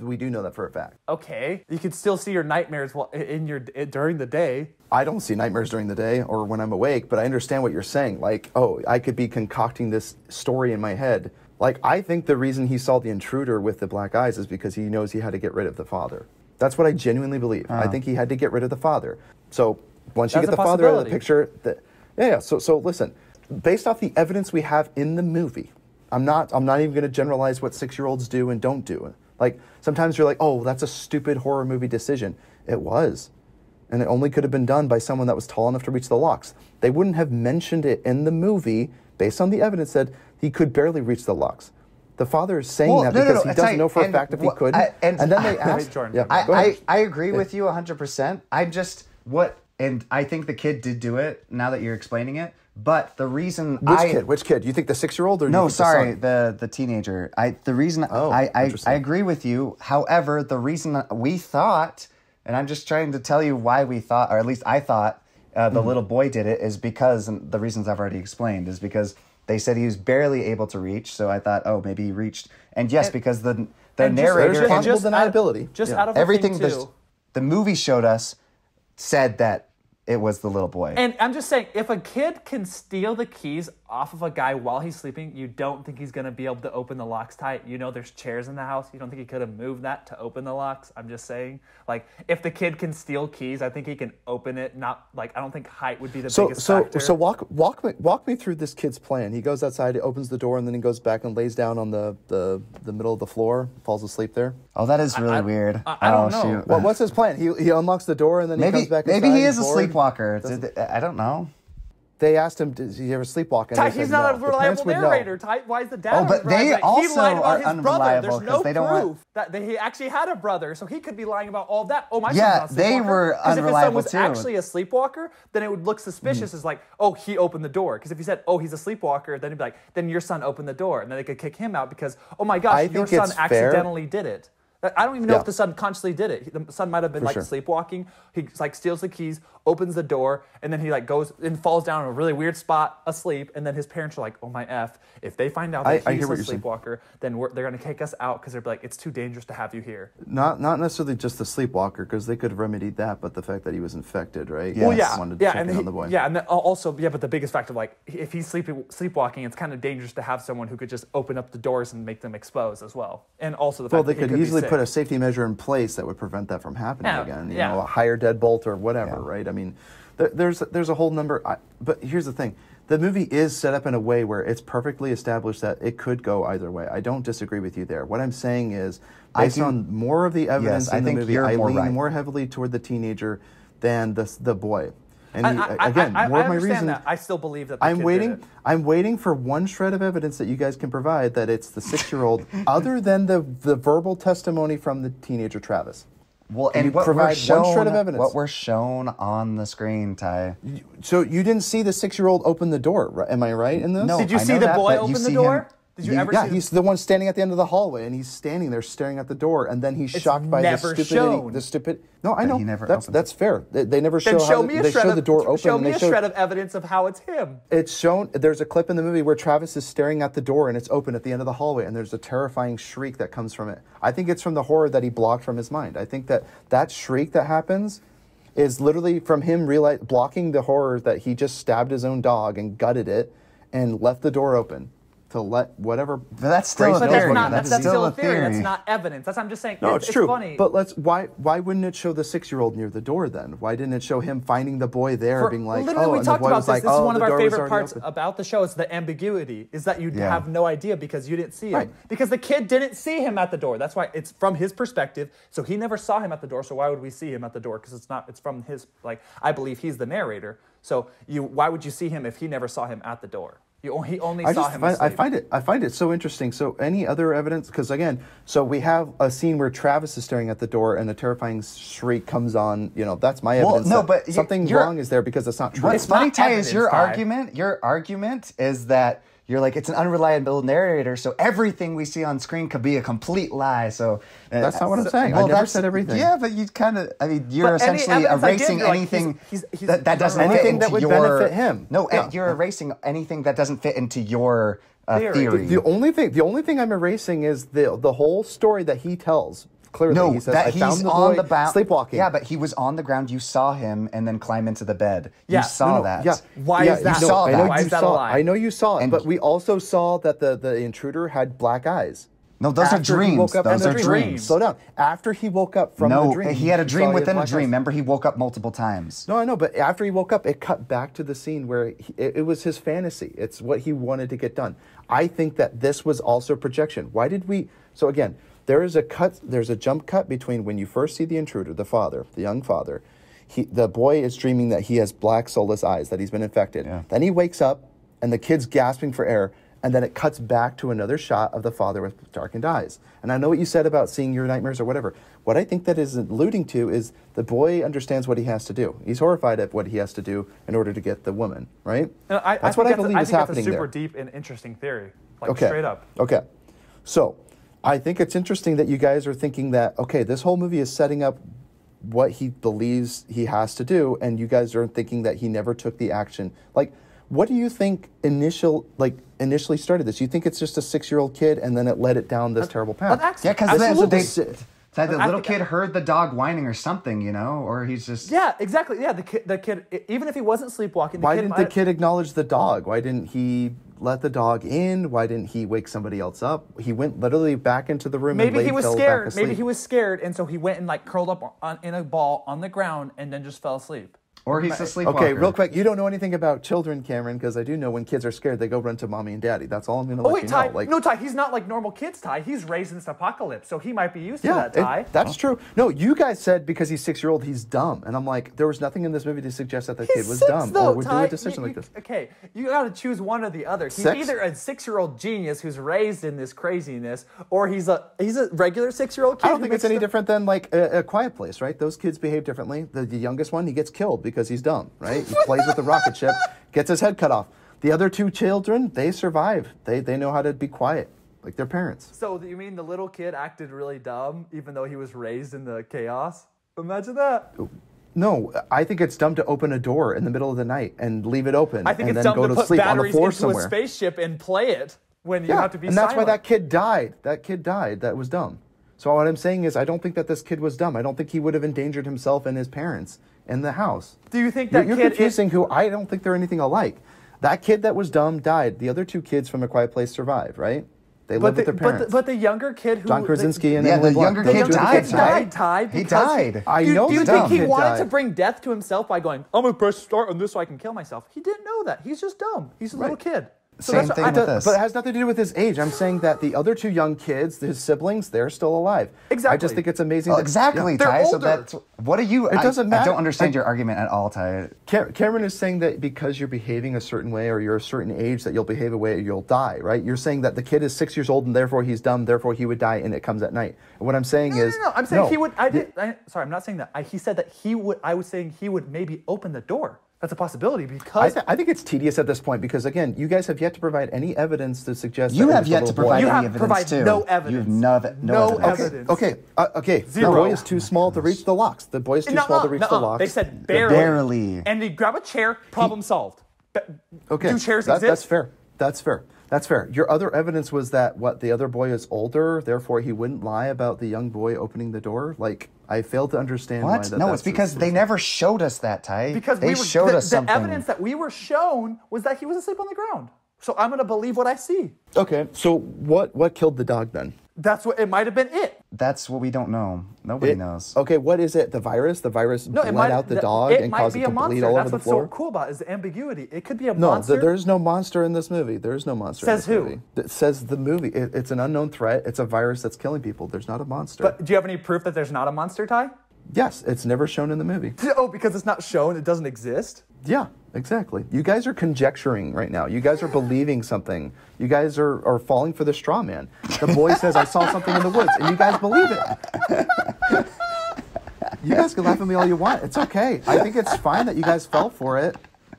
We do know that for a fact. Okay, you can still see your nightmares during the day. I don't see nightmares during the day or when I'm awake, but I understand what you're saying. Like, oh, I could be concocting this story in my head. Like, I think the reason he saw the intruder with the black eyes is because he knows he had to get rid of the father. That's what I genuinely believe. I think he had to get rid of the father. So once you That's get the a father out of the possibility. picture, So listen, based off the evidence we have in the movie, I'm not even going to generalize what 6-year-olds do and don't do. Like sometimes you're like, oh, that's a stupid horror movie decision. It was. And it only could have been done by someone that was tall enough to reach the locks. They wouldn't have mentioned it in the movie based on the evidence that he could barely reach the locks. The father is saying that because he doesn't know for a fact if he couldn't. And then they asked. Jordan, Yeah, go go ahead. I agree with you 100%. I'm just and I think the kid did do it now that you're explaining it. But the reason Which kid? You think the 6-year-old or No, you think sorry, the son? the teenager. The reason Oh, I interesting. agree with you. However, the reason we thought, and I'm just trying to tell you why we thought, or at least I thought, the little boy did it is because, and the reasons I've already explained, is because they said he was barely able to reach. So I thought, oh, maybe he reached. And yes, because the narrator there's and deniability. Just Yeah. out of everything the thing too. the movie showed us said that it was the little boy. And I'm just saying, if a kid can steal the keys off of a guy while he's sleeping, you don't think he's going to be able to open the locks tight. You know there's chairs in the house. You don't think he could have moved that to open the locks? I'm just saying. Like, if the kid can steal keys, I think he can open it. Not like I don't think height would be the biggest factor. So walk me through this kid's plan. He goes outside, he opens the door, and then he goes back and lays down on the middle of the floor, falls asleep there. Oh, that is really weird. I don't know. Shoot. What's his plan? He unlocks the door and then he comes back inside. Maybe he is a he's bored. sleepwalker. I don't know. They asked him, "Did he ever sleepwalk?" And Ty, they he's said not no. a The parents reliable would know. narrator. Ty, why is the dad? Oh, but they like, he also lied about are his brother. unreliable There's 'cause no they don't proof want- that he actually had a brother, so he could be lying about all that. Oh, my Yeah, son's not a they sleepwalker. were 'Cause if his son unreliable was too. actually a sleepwalker, then it would look suspicious as like, oh, he opened the door. Because if you said, oh, he's a sleepwalker, then it'd be like, then your son opened the door, and then they could kick him out because, oh my gosh, I your think son it's fair. accidentally did it. I don't even know Yeah. if the son consciously did it. The son might have been For like sure. sleepwalking. He like steals the keys, opens the door, and then he like goes and falls down in a really weird spot asleep, and then his parents are like, oh my F, if they find out that he's a sleepwalker, then they're going to kick us out because they're like, it's too dangerous to have you here. Not necessarily just the sleepwalker, because they could have remedied that, but the fact that he was infected, right? Yes. Well, yeah, Wanted to check in on the boy. Yeah, and then also, yeah, but the biggest factor, like, if he's sleepwalking, it's kind of dangerous to have someone who could just open up the doors and make them explode as well. And also the fact they that he could easily be put a safety measure in place that would prevent that from happening again. You know, a higher deadbolt or whatever, right? I mean, there's a whole number. But here's the thing: the movie is set up in a way where it's perfectly established that it could go either way. I don't disagree with you there. What I'm saying is, based on more of the evidence in the movie, I lean more heavily toward the teenager than the boy. And again, more of my reason. That. I still believe that. I'm waiting for one shred of evidence that you guys can provide that it's the 6-year-old, other than the verbal testimony from the teenager Travis. Well, and what we're shown on the screen, Ty. So you didn't see the 6-year-old open the door, right? Am I right in this? No, did you see the boy open the door? Did you ever see him? He's the one standing at the end of the hallway, and he's standing there staring at the door, and then he's shocked by the stupidity. No, I know. That's fair. They never show the door open. Show me a shred of evidence of how it's him. It's shown. There's a clip in the movie where Travis is staring at the door, and it's open at the end of the hallway, and there's a terrifying shriek that comes from it. I think it's from the horror that he blocked from his mind. I think that shriek that happens is literally from him blocking the horror that he just stabbed his own dog and gutted it and left the door open. To let whatever. But that's still a theory. That's still a theory. That's not evidence. I'm just saying. No, it's true. Funny. But why wouldn't it show the 6-year-old near the door then? Why didn't it show him finding the boy there, being like, literally, we talked about this. Like, this is one of our favorite parts about the show. Is the ambiguity. Is that you have no idea because you didn't see him. Because the kid didn't see him at the door. That's why it's from his perspective. So he never saw him at the door. So why would we see him at the door? Because it's from his, like, I believe he's the narrator. So why would you see him if he never saw him at the door? He only saw him asleep. I find it so interesting. So any other evidence? Because again, so we have a scene where Travis is staring at the door and a terrifying shriek comes on. You know, that's my evidence. No, but something wrong is there because it's not true. What's funny, Ty, is your argument is that you're like, it's an unreliable narrator, so everything we see on screen could be a complete lie. So that's not what I'm saying. I never said everything. Yeah, but you kind of, you're essentially erasing anything that doesn't fit into that would benefit him. No, you're erasing anything that doesn't fit into your theory. The only thing I'm erasing is the whole story that he tells. Clearly, no, he says, that I found he's the on boy the ground. Sleepwalking. Yeah, but he was on the ground. You saw him and then climb into the bed. You saw that. Yeah. Why is that? You saw that. Why is that a lie? I know you saw it, but we also saw that the intruder had black eyes. No, those are dreams. Those are dreams. Slow down. After he woke up from the dream. No, he had a dream within a dream. Remember, he woke up multiple times. No, I know, but after he woke up, it cut back to the scene where it was his fantasy. It's what he wanted to get done. I think that this was also projection. Why did we... So again... There's a jump cut between when you first see the intruder, the father, the young father. The boy is dreaming that he has black soulless eyes, that he's been infected. Yeah. Then he wakes up, and the kid's gasping for air, and then it cuts back to another shot of the father with darkened eyes. And I know what you said about seeing your nightmares or whatever. What I think that is alluding to is the boy understands what he has to do. He's horrified at what he has to do in order to get the woman, right? That's what I believe is happening there. That's a super deep and interesting theory, straight up. Okay, so... I think it's interesting that you guys are thinking that, okay, this whole movie is setting up what he believes he has to do, and you guys are thinking that he never took the action. Like, what do you think initially started this? You think it's just a 6-year-old kid, and then it led it down this terrible path? Yeah, because the little kid heard the dog whining or something, or he's just... Yeah, exactly. Yeah, the kid, even if he wasn't sleepwalking... Why didn't the kid acknowledge the dog? Why didn't he let the dog in? Why didn't he wake somebody else up? He went literally back into the room and fell back asleep. Maybe he was scared, and so he went and curled up in a ball on the ground and then just fell asleep. Or he's a sleepwalker. Okay, real quick. You don't know anything about children, Cameron, because I do know when kids are scared, they go run to mommy and daddy. That's all I'm going to let you know. Ty, no, Ty, he's not like normal kids, Ty. He's raised in this apocalypse, so he might be used to that, Ty. That's true. No, you guys said because he's 6-year-old, he's dumb. And I'm like, there was nothing in this movie to suggest that the kid was dumb or would do a decision like this. Okay, you got to choose one or the other. He's either a 6-year-old genius who's raised in this craziness, or he's a regular 6-year-old kid. I don't think it's any different than like a Quiet Place, right? Those kids behave differently. The youngest one, he gets killed because he's dumb, right? He plays with the rocket ship, gets his head cut off. The other two children, they survive. They know how to be quiet, like their parents. So you mean the little kid acted really dumb, even though he was raised in the chaos? Imagine that. No, I think it's dumb to open a door in the middle of the night and leave it open I think and it's then dumb go to to put sleep on the batteries floor into somewhere. a spaceship and play it when you have to be and that's silent. why that kid died. That kid died. That was dumb. So what I'm saying is I don't think that this kid was dumb. I don't think he would have endangered himself and his parents in the house. Do you think that you're kid confusing who I don't think they're anything alike. That kid that was dumb died. The other two kids from A Quiet Place survived, right? They lived with their parents. But the younger kid who... John Krasinski and Yeah, Emily the Blunt. younger Those kid two died, kids He died. I Do know you the think dumb he kid wanted died. to bring death to himself by going, I'm going to press start on this so I can kill myself? He didn't know that. He's just dumb. He's a little kid. So Same that's thing what with this. But it has nothing to do with his age. I'm saying that the other two young kids, his siblings, they're still alive. Exactly. I just think it's amazing. Oh, that- exactly, yeah. They're Ty. So older. that's what are you? It doesn't I matter. don't understand your argument at all, Ty. Cameron is saying that because you're behaving a certain way or you're a certain age that you'll behave a way or you'll die, right? You're saying that the kid is 6 years old and therefore he's dumb, therefore he would die and it comes at night. And what I'm saying is... No. I'm saying he would... sorry, I'm not saying that. He said that he would... I was saying he would maybe open the door. That's a possibility because... I think it's tedious at this point because, again, you guys have yet to provide any evidence to suggest You that have it was a yet to little boy. provide You any have evidence provided too. no evidence. You have no No evidence. evidence. Okay. Zero. The boy is too small to reach the locks. The boy is too small to reach the locks. They said barely. Barely. And they grab a chair, problem solved. Okay. Do chairs That's exist? fair. That's fair. Your other evidence was that, the other boy is older, therefore he wouldn't lie about the young boy opening the door? Like, I fail to understand why What? that. No, that's it's because they never showed us that, Ty. Because they showed us the something. evidence that we were shown was that he was asleep on the ground. So I'm going to believe what I see. Okay, so what killed the dog then? That's what it might have been it. That's what we don't know. Nobody knows. Okay, what is it? The virus? The virus No, it bled might out the dog and might caused be it a to monster. bleed all That's over the what's floor? so cool about it, is the ambiguity. It could be a No, monster. there's no monster in this movie. There is no monster. Says in this who? Movie. It says the movie. It's an unknown threat. It's a virus that's killing people. There's not a monster. But do you have any proof that there's not a monster, Ty? Yes, it's never shown in the movie. Oh, because it's not shown, it doesn't exist? Yeah, exactly. You guys are conjecturing right now. You guys are believing something. You guys are falling for the straw man. The boy says, I saw something in the woods, and you guys believe it. You guys can laugh at me all you want. It's okay. I think it's fine that you guys fell for it.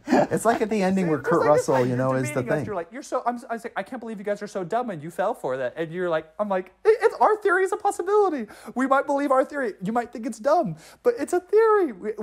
It's like at the ending where It's Kurt like this, Russell, like, is you're the debating us. thing. You're like, you're so. I was like, I can't believe you guys are so dumb and you fell for that. And you're like, I'm like, it's our theory is a possibility. We might believe our theory. You might think it's dumb, but it's a theory.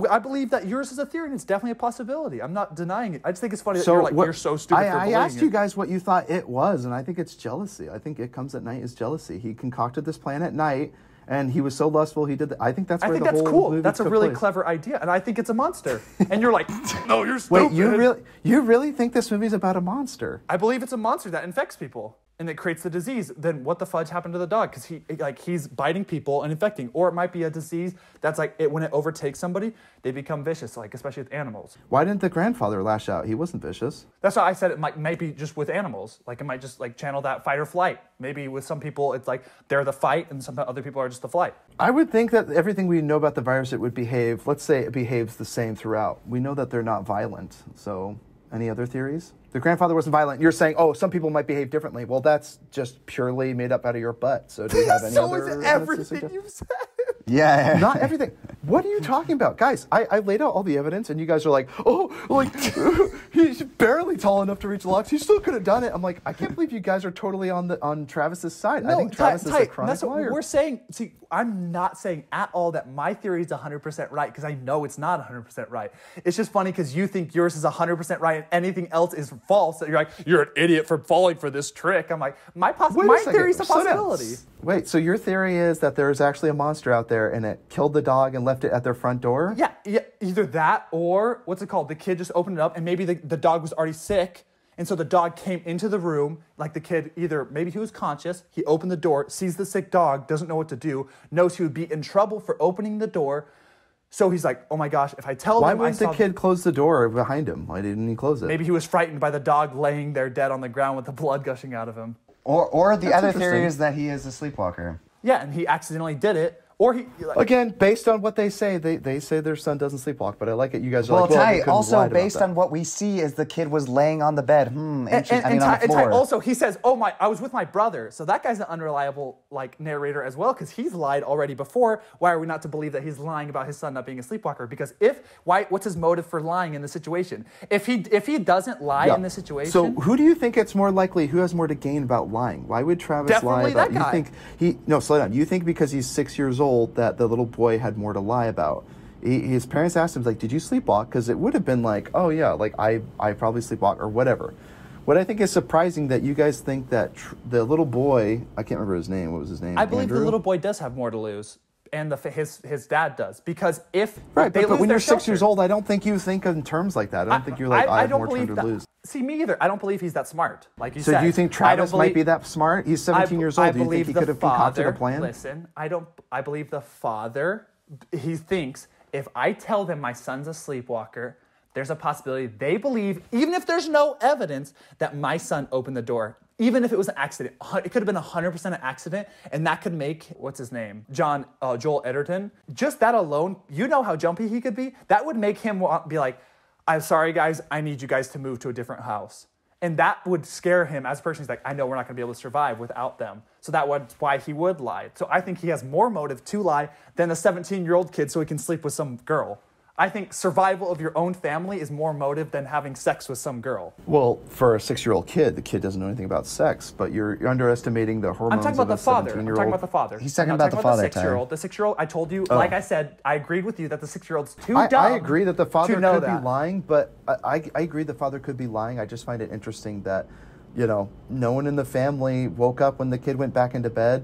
I believe that yours is a theory and it's definitely a possibility. I'm not denying it. I just think it's funny that you're like, you're so stupid. for I believing asked it. you guys what you thought it was, and I think it's jealousy. I think It Comes at Night is jealousy. He concocted this plan at night, and he was so lustful he did that. I think that's where I think the that's whole cool. movie That's a took really place. clever idea, and I think it's a monster. And you're like, no, you're stupid. Wait, you really think this movie's about a monster? I believe it's a monster that infects people and it creates the disease. Then what the fudge happened to the dog? Because he's biting people and infecting. Or it might be a disease that's like when it overtakes somebody, they become vicious, like especially with animals. Why didn't the grandfather lash out? He wasn't vicious. That's why I said it might be just with animals. Like it might just like channel that fight or flight. Maybe with some people it's like they're the fight and some other people are just the flight. I would think that everything we know about the virus, it would behave, let's say it behaves the same throughout. We know that they're not violent. So, any other theories? The grandfather wasn't violent. You're saying, some people might behave differently. Well, that's just purely made up out of your butt. So do you have any So other is evidence to everything suggest? you said. Yeah. Not everything. What are you talking about? Guys, I laid out all the evidence, and you guys are like, he's barely tall enough to reach the locks. He still could have done it. I'm like, I can't believe you guys are totally on Travis's side. I think Travis is a chronic that's what liar. we're saying. See, I'm not saying at all that my theory is 100% right because I know it's not 100% right. It's just funny because you think yours is 100% right and anything else is false. That you're like, you're an idiot for falling for this trick. I'm like, my theory is a Slow down. possibility. Wait, so your theory is that there's actually a monster out there and it killed the dog and left it at their front door? Yeah, either that or what's it called? The kid just opened it up and maybe the dog was already sick. And so the dog came into the room, like the kid maybe he was conscious, he opened the door, sees the sick dog, doesn't know what to do, knows he would be in trouble for opening the door. So he's like, oh my gosh, if I tell Why them wouldn't the kid close the door behind him? Why didn't he close it? Maybe he was frightened by the dog laying there dead on the ground with the blood gushing out of him. Or the other theory interesting. is that he is a sleepwalker. Yeah, and he accidentally did it. Or he... Again, based on what they say, they say their son doesn't sleepwalk, but I like it. You guys are Well, like, well, they Ty, couldn't also lie about based that. on what we see is the kid was laying on the bed. On the And floor. also, he says, I was with my brother. So that guy's an unreliable narrator as well because he's lied already before. Why are we not to believe that he's lying about his son not being a sleepwalker? Because what's his motive for lying in the situation? If he doesn't lie in the situation... So who do you think it's more likely, who has more to gain about lying? Why would Travis Definitely lie about... that guy. No, slow down. You think because he's 6 years old that the little boy had more to lie about. his parents asked him, like, did you sleepwalk? Because it would have been like, oh, yeah, like, I probably sleepwalk or whatever. What I think is surprising that you guys think that the little boy, I can't remember his name. What was his name? I believe Andrew? the little boy does have more to lose. And his dad does, because if right, they but lose when their you're 6 shelter, years old, I don't think you think in terms like that. I don't think you're like, I have don't more believe time to that. lose. See, me either. I don't believe he's that smart, like you So said. do you think Travis might be that smart? He's 17 years old. Do you think he could have concocted a plan? Listen, I believe the father. He thinks if I tell them my son's a sleepwalker, there's a possibility they believe, even if there's no evidence, that my son opened the door. Even if it was an accident, it could have been 100% an accident, and that could make, what's his name? Joel Edgerton. Just that alone, you know how jumpy he could be? That would make him be like, I'm sorry, guys, I need you guys to move to a different house. And that would scare him as a person. He's like, I know we're not going to be able to survive without them. So that was why he would lie. So I think he has more motive to lie than a 17-year-old kid so he can sleep with some girl. I think survival of your own family is more motive than having sex with some girl. Well, for a 6-year-old kid, the kid doesn't know anything about sex, but you're underestimating the hormones I'm talking about of the a father. 17-year-old. I'm talking about the father. He's talking about the father, The 6-year-old. The 6-year-old, I told you, like I said, I agreed with you that the 6-year-old's too dumb. I agree that the father to know could that. be lying, but I agree the father could be lying. I just find it interesting that, no one in the family woke up when the kid went back into bed.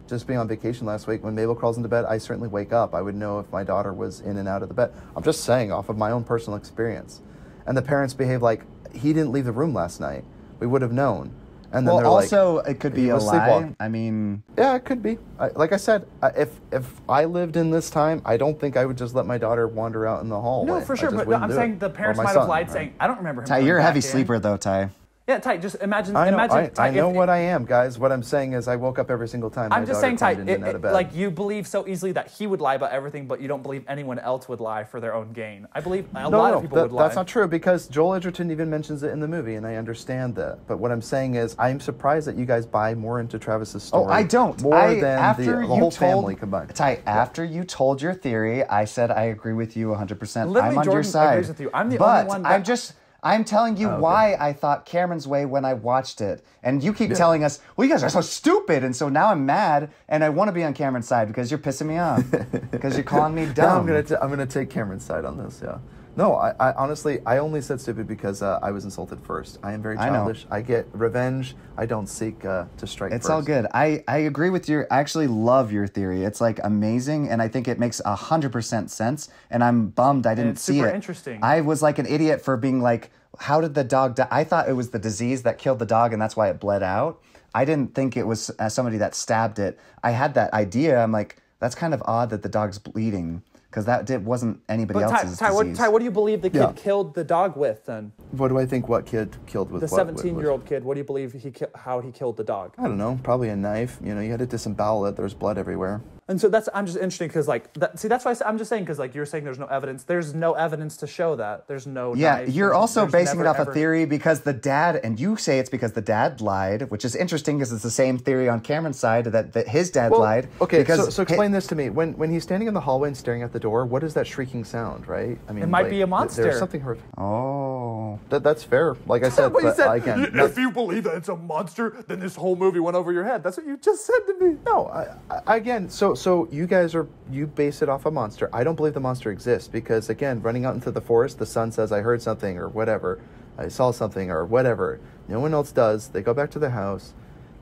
Just being on vacation last week, when Mabel crawls into bed, I certainly wake up. I would know if my daughter was in and out of the bed. I'm just saying off of my own personal experience. And the parents behave like he didn't leave the room last night. We would have known. And then Well, they're also, like, it could be he a was lie. sleepwalking. I mean... Yeah, it could be. Like I said, if I lived in this time, I don't think I would just let my daughter wander out in the hallway. No, for I sure. just But wouldn't I'm do saying it. the Or parents my might have son, lied right? saying, I don't remember him. Ty, coming you're a back heavy in." sleeper, though, Ty. Yeah, Ty, just imagine. I know, imagine, Ty, I know if- what I am, guys. What I'm saying is I woke up every single time I'm my just daughter saying, Ty, climbed in and out of bed. like you believe so easily that he would lie about everything, but you don't believe anyone else would lie for their own gain. I believe a lot of people would lie. That's not true, because Joel Edgerton even mentions it in the movie, and I understand that. But what I'm saying is I'm surprised that you guys buy more into Travis's story. Oh, I don't. More than the whole family combined. Ty, after you told your theory, I said I agree with you 100%. Literally, I'm on your Jordan side. agrees with you. I'm the but only one that- I'm telling you why I thought Cameron's way when I watched it. And you keep telling us, well, you guys are so stupid. And so now I'm mad, and I want to be on Cameron's side because you're pissing me off. Because you're calling me dumb. No, I'm gonna take Cameron's side on this, yeah. No, I honestly, I only said stupid because I was insulted first. I am very childish. I get revenge. I don't seek to strike It's first. all good. I agree with I actually love your theory. It's like amazing, and I think it makes 100% sense. And I'm bummed I didn't it's see super it. interesting. I was like an idiot for being like, how did the dog die? I thought it was the disease that killed the dog, and that's why it bled out. I didn't think it was somebody that stabbed it. I had that idea. I'm like, that's kind of odd that the dog's bleeding. Because wasn't anybody else's disease. Ty, what do you believe the kid killed the dog with then? What do I think? What kid killed with The what? 17-year-old kid. What do you believe how he killed the dog? I don't know. Probably a knife. You had to disembowel it. There's blood everywhere. And so I'm just interesting because that's why I'm just saying, because like you're saying there's no evidence. There's no evidence to show that. There's no knife. You're also There's basing it never, off a theory because the dad, and you say it's because the dad lied, which is interesting because it's the same theory on Cameron's side that his dad lied. Okay, so explain this to me. When he's standing in the hallway and staring at the door, what is that shrieking sound, right? I mean, It might be a monster. There's something horrific. Oh. That's fair. Like I said, But you said, again, if you believe that it's a monster, then this whole movie went over your head. That's what you just said to me. No, again, so you guys you base it off a monster. I don't believe the monster exists because, again, running out into the forest, the son says, I heard something or whatever. I saw something or whatever. No one else does. They go back to the house.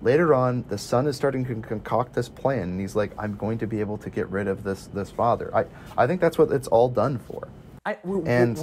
Later on, the son is starting to concoct this plan, and he's like, I'm going to be able to get rid of this father. I think that's what it's all done for. We're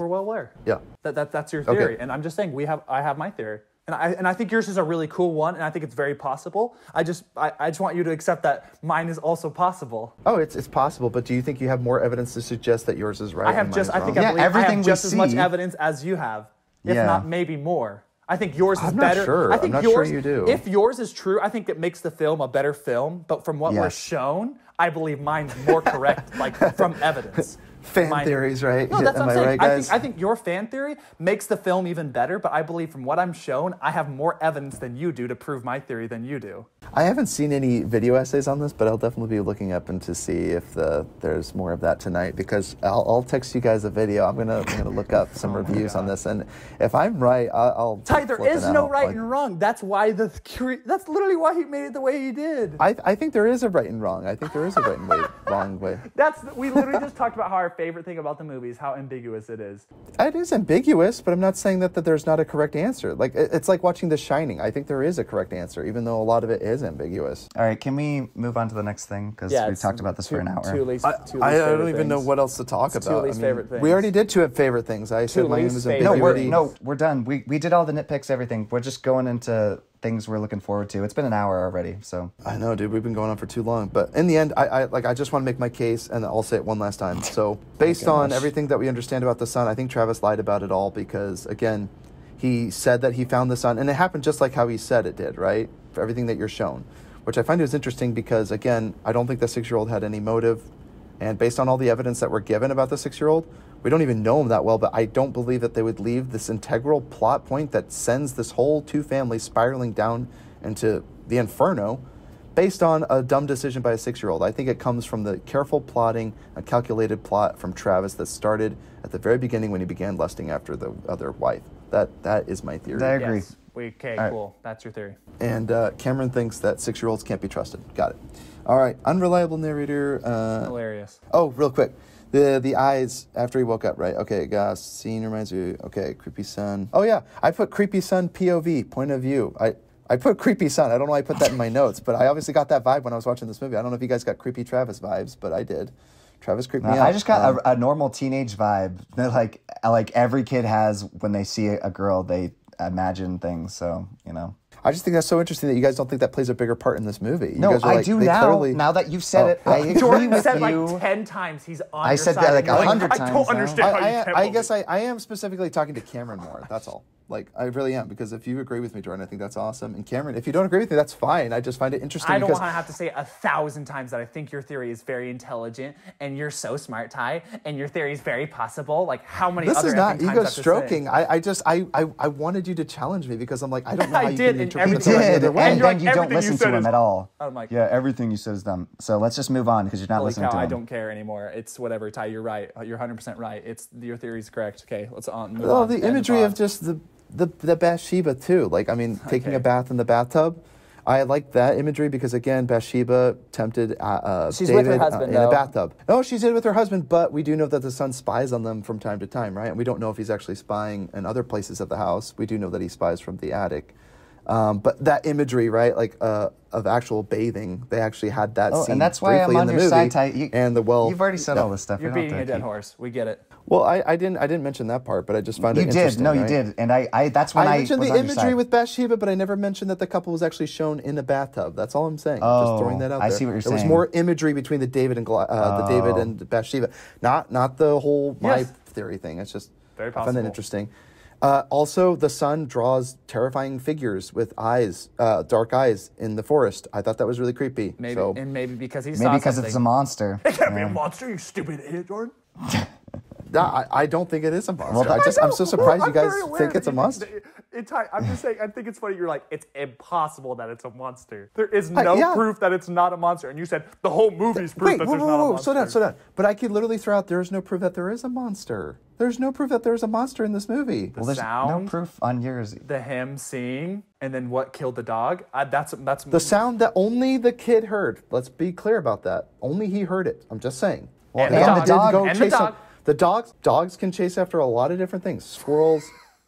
well aware. Yeah. That's your theory. Okay. And I'm just saying I have my theory. And I think yours is a really cool one, and I think it's very possible. I just want you to accept that mine is also possible. Oh, it's possible, but do you think you have more evidence to suggest that yours is right? I have and mine is wrong? believe I everything have we just as much see- evidence as you have, if Yeah. not maybe more. I think yours is I'm not better. sure. I think I'm not sure yours, you do. If yours is true, I think it makes the film a better film. But from what we're Yes. shown, I believe mine's more correct, like from evidence. Fan theories, right? No, that's Am what I'm I saying. right, guys? I think your fan theory makes the film even better, but I believe from what I'm shown, I have more evidence than you do to prove my theory than you do. I haven't seen any video essays on this, but I'll definitely be looking up and to see if there's more of that tonight, because I'll text you guys a video. I'm gonna look up some reviews on this, and if I'm right, I'll. Ty, there is no right and wrong. That's why that's literally why he made it the way he did. I think there is a right and wrong. I think there is a right and wrong way. We literally just talked about how our favorite thing about the movie is how ambiguous it is. It is ambiguous, but I'm not saying that there's not a correct answer. Like it's like watching The Shining. I think there is a correct answer, even though a lot of it is ambiguous. All right, can we move on to the next thing? Because we've talked about this for an hour. I don't even know what else to talk about. Two least favorite things. We already did two favorite things. I said my name is ambiguity. No, we're done. We did all the nitpicks, everything. We're just going into things we're looking forward to. It's been an hour already, so. I know, dude. We've been going on for too long. But in the end, I just want to make my case, and I'll say it one last time. So based on everything that we understand about the son, I think Travis lied about it all because, again, he said that he found the son, and it happened just like how he said it did, right? For everything that you're shown. Which I find is interesting because, again, I don't think the 6-year-old had any motive. And based on all the evidence that we're given about the 6-year-old, we don't even know him that well, but I don't believe that they would leave this integral plot point that sends this whole two families spiraling down into the inferno based on a dumb decision by a 6-year-old. I think it comes from the careful plotting, a calculated plot from Travis that started at the very beginning when he began lusting after the other wife. That is my theory. I agree. Yes. Okay, cool. That's your theory. And Cameron thinks that 6-year-olds can't be trusted. Got it. All right. Unreliable narrator. Hilarious. Oh, real quick. The eyes after he woke up, right? Okay, Goss, scene reminds you. Okay, creepy son. Oh, yeah. I put creepy son POV, point of view. I put creepy son. I don't know why I put that in my notes, but I obviously got that vibe when I was watching this movie. I don't know if you guys got creepy Travis vibes, but I did. Travis creeped me out. I just got a normal teenage vibe that like every kid has when they see a girl, they imagine things. So, you know. I just think that's so interesting that you guys don't think that plays a bigger part in this movie. You no, guys are I like, do now. Clearly... Now that you've said it, I agree Jordan with said you. like 10 times he's on I your said side. that like 100 times. I don't understand how you can't I guess I am specifically talking to Cameron more. That's all. Like, I really am, because if you agree with me, Jordan, I think that's awesome. And Cameron, if you don't agree with me, that's fine. I just find it interesting. I don't want to have to say 1,000 times that I think your theory is very intelligent and you're so smart, Ty, and your theory is very possible. Like, how many this other is not times ego stroking. I wanted you to challenge me because I'm like, I don't know how you can interpret it the other way. And then you don't listen to him at all. I'm like, yeah, everything you said is dumb. So let's just move on because you're not listening to him. I don't care anymore. It's whatever, Ty. You're right. You're 100% right. Your theory is correct. Okay, let's move on. The imagery of just the Bathsheba too. Like, I mean, taking a bath in the bathtub. I like that imagery because, again, Bathsheba tempted she's David with her husband, in a bathtub. No, she's in with her husband, but we do know that the son spies on them from time to time, right? And we don't know if he's actually spying in other places of the house. We do know that he spies from the attic. But that imagery, right, like of actual bathing, they actually had that scene. And that's why I'm on your side, Ty. You've already said all this stuff. You're beating a dead horse. We get it. Well, I didn't mention that part, but I just found it interesting. No, right? you did. And I that's when I mentioned was the on your imagery side. with Bathsheba, but I never mentioned that the couple was actually shown in a bathtub. That's all I'm saying. Just throwing that out there. I see what you're saying. There was more imagery between the David and Bathsheba, not the whole my theory thing. It's just very possible. I find that interesting. Also, the son draws terrifying figures with eyes, dark eyes in the forest. I thought that was really creepy. Maybe because he's because it's a monster. It can't be a monster, you stupid idiot, Jordan. I don't think it is a monster. I'm so surprised you guys think it's a monster. I'm just saying, I think it's funny. You're like, it's impossible that it's a monster. There is no proof that it's not a monster. And you said the whole movie's proof that there's not a monster. Slow down. But I could literally throw out, there's no proof that there is a monster. There's no proof that there's a monster in this movie. Well, there's no proof on yours. The him singing, and then what killed the dog? That's the sound that only the kid heard. Let's be clear about that. Only he heard it. I'm just saying. Well, and the dog. The dogs can chase after a lot of different things. Squirrels,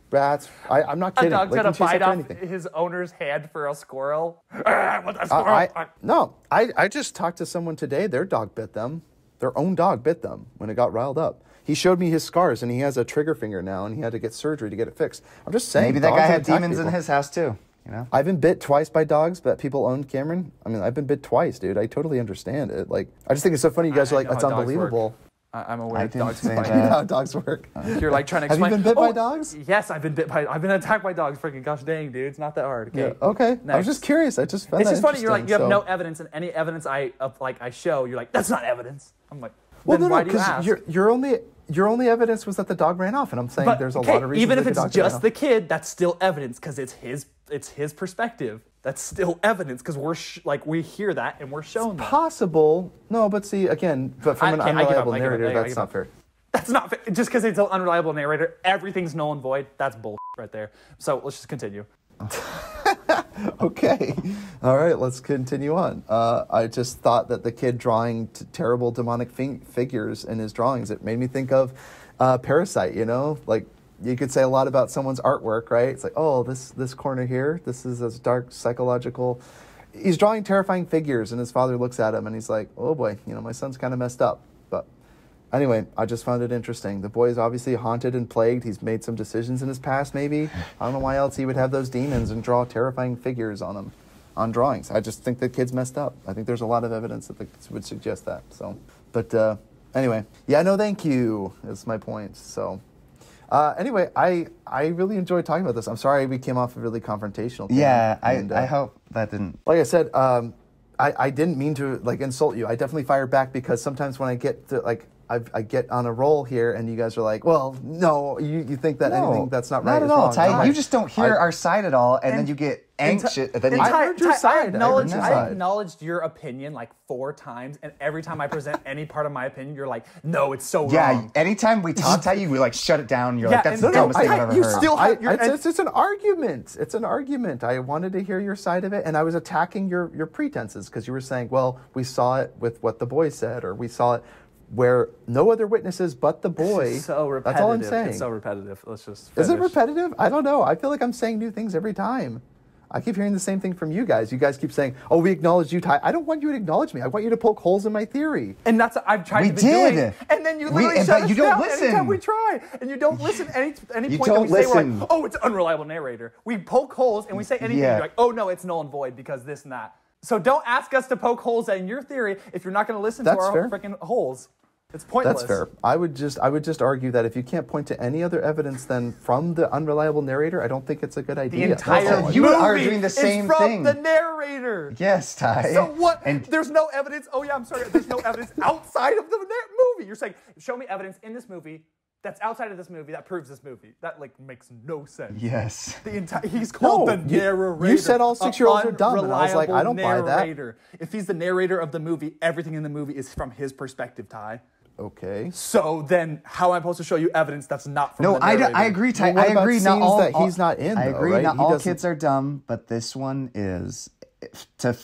rats. I'm not kidding. A dog's gonna bite off his owner's hand for a squirrel. I want that squirrel. I just talked to someone today. Their dog bit them. Their own dog bit them when it got riled up. He showed me his scars, and he has a trigger finger now, and he had to get surgery to get it fixed. I'm just saying. Maybe that guy had demons in his house too. You know? I've been bit twice by dogs, but people owned Cameron. I mean, I've been bit twice, dude. I totally understand it. Like, I just think it's so funny. You guys are like, that's unbelievable. I'm aware of dogs you know how dogs work. You're like trying to explain. Have you been bit by dogs? Yes, I've been attacked by dogs. Freaking gosh dang, dude. It's not that hard. Okay. Yeah, okay. I was just curious. I just found it's that just funny. You're like, you have so. no evidence, and any evidence I show, you're like, that's not evidence. I'm like, well, then no, why do you ask? your only evidence was that the dog ran off, and I'm saying there's a lot of reasons. Even if it's just the kid, that's still evidence because it's his it's his perspective. That's still evidence because we're we hear that and we're shown that. Possible. No, but see, again, but from an unreliable narrator, that's not fair. That's not fair. Just because it's an unreliable narrator, everything's null and void. That's bullshit right there. So let's just continue. Okay. All right, let's continue on. I just thought that the kid drawing terrible demonic figures in his drawings, it made me think of Parasite, you know? Like, you could say a lot about someone's artwork, right? It's like, oh, this corner here, this is a dark psychological... He's drawing terrifying figures, and his father looks at him, and he's like, oh boy, you know, my son's kind of messed up. But anyway, I just found it interesting. The boy is obviously haunted and plagued. He's made some decisions in his past, maybe. I don't know why else he would have those demons and draw terrifying figures on them, on drawings. I just think the kid's messed up. I think there's a lot of evidence that would suggest that. So, but anyway, yeah, no, thank you is my point. So... anyway, I really enjoyed talking about this. I'm sorry we came off really confrontational. Yeah, I hope that didn't... Like I said, I didn't mean to like insult you. I definitely fired back because sometimes when I get to I get on a roll here and you guys are like, well, no, you think that anything that's not right is wrong. Not at all, Ty. You just don't hear our side at all, and then you get anxious. I heard your side. I acknowledged your opinion like 4 times, and every time I present any part of my opinion, you're like, no, it's so wrong. Yeah, anytime we talk, Ty, you like shut it down. You're like, that's the dumbest thing I've ever heard. Still have it's an argument. It's an argument. I wanted to hear your side of it, and I was attacking your pretenses because you were saying, well, we saw it with what the boy said, or we saw it where no other witnesses but the boy. This is so repetitive. That's all I'm saying. It's so repetitive. Let's just finish. Is it repetitive? I don't know. I feel like I'm saying new things every time. I keep hearing the same thing from you guys. You guys keep saying, oh, we acknowledge you, Ty. I don't want you to acknowledge me. I want you to poke holes in my theory. And that's what I've tried to do. And then you literally shut us down anytime we try. And you don't listen any point that we say. We're like, oh, it's an unreliable narrator. We poke holes and we say anything. You're like, oh, no, it's null and void because this and that. So don't ask us to poke holes in your theory if you're not going to listen to our freaking holes. It's pointless. That's fair. I would just argue that if you can't point to any other evidence than from the unreliable narrator, I don't think it's a good idea. The entire movie you are doing the same is from thing. the narrator. Yes, Ty. So what? And there's no evidence. Oh yeah, I'm sorry. There's no evidence outside of the movie. You're saying, show me evidence in this movie that's outside of this movie that proves this movie. That like makes no sense. Yes. He's called the narrator. You said all 6-year-olds are dumb, and I was like, I don't buy that. If he's the narrator of the movie, everything in the movie is from his perspective, Ty. Okay. So then, how am I supposed to show you evidence that's not from the narrator? I agree, Ty. Well, I agree. Not all that he's not in. I agree. Right? Not all kids are dumb, but this one is.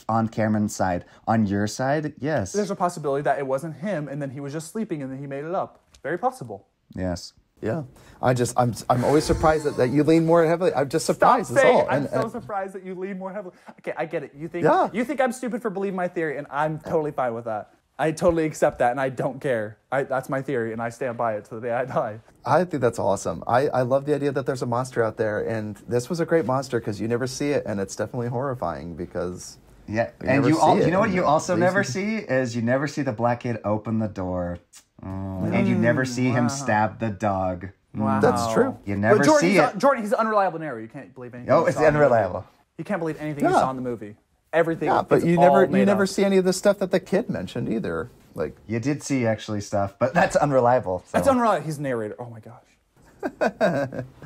On Cameron's side, on your side, yes. There's a possibility that it wasn't him, and then he was just sleeping, and then he made it up. Very possible. Yes. Yeah. I'm always surprised that you lean more heavily. I'm just surprised. Stop saying I'm so surprised that you lean more heavily. Okay, I get it. You think I'm stupid for believing my theory, and I'm totally fine with that. I totally accept that, and I don't care. That's my theory, and I stand by it to the day I die. I think that's awesome. I love the idea that there's a monster out there, and this was a great monster because you never see it, and it's definitely horrifying because and you know what you also never see is you never see the black kid open the door, and you never see him stab the dog. Wow. That's true. You never see it. Jordan, he's an unreliable narrator. You can't believe anything. Oh, it's unreliable. You can't believe anything you saw in the movie. Everything. Yeah, but you never see any of the stuff that the kid mentioned either. Like you did see actually stuff, but that's unreliable. So. That's unreliable. He's a narrator. Oh my gosh.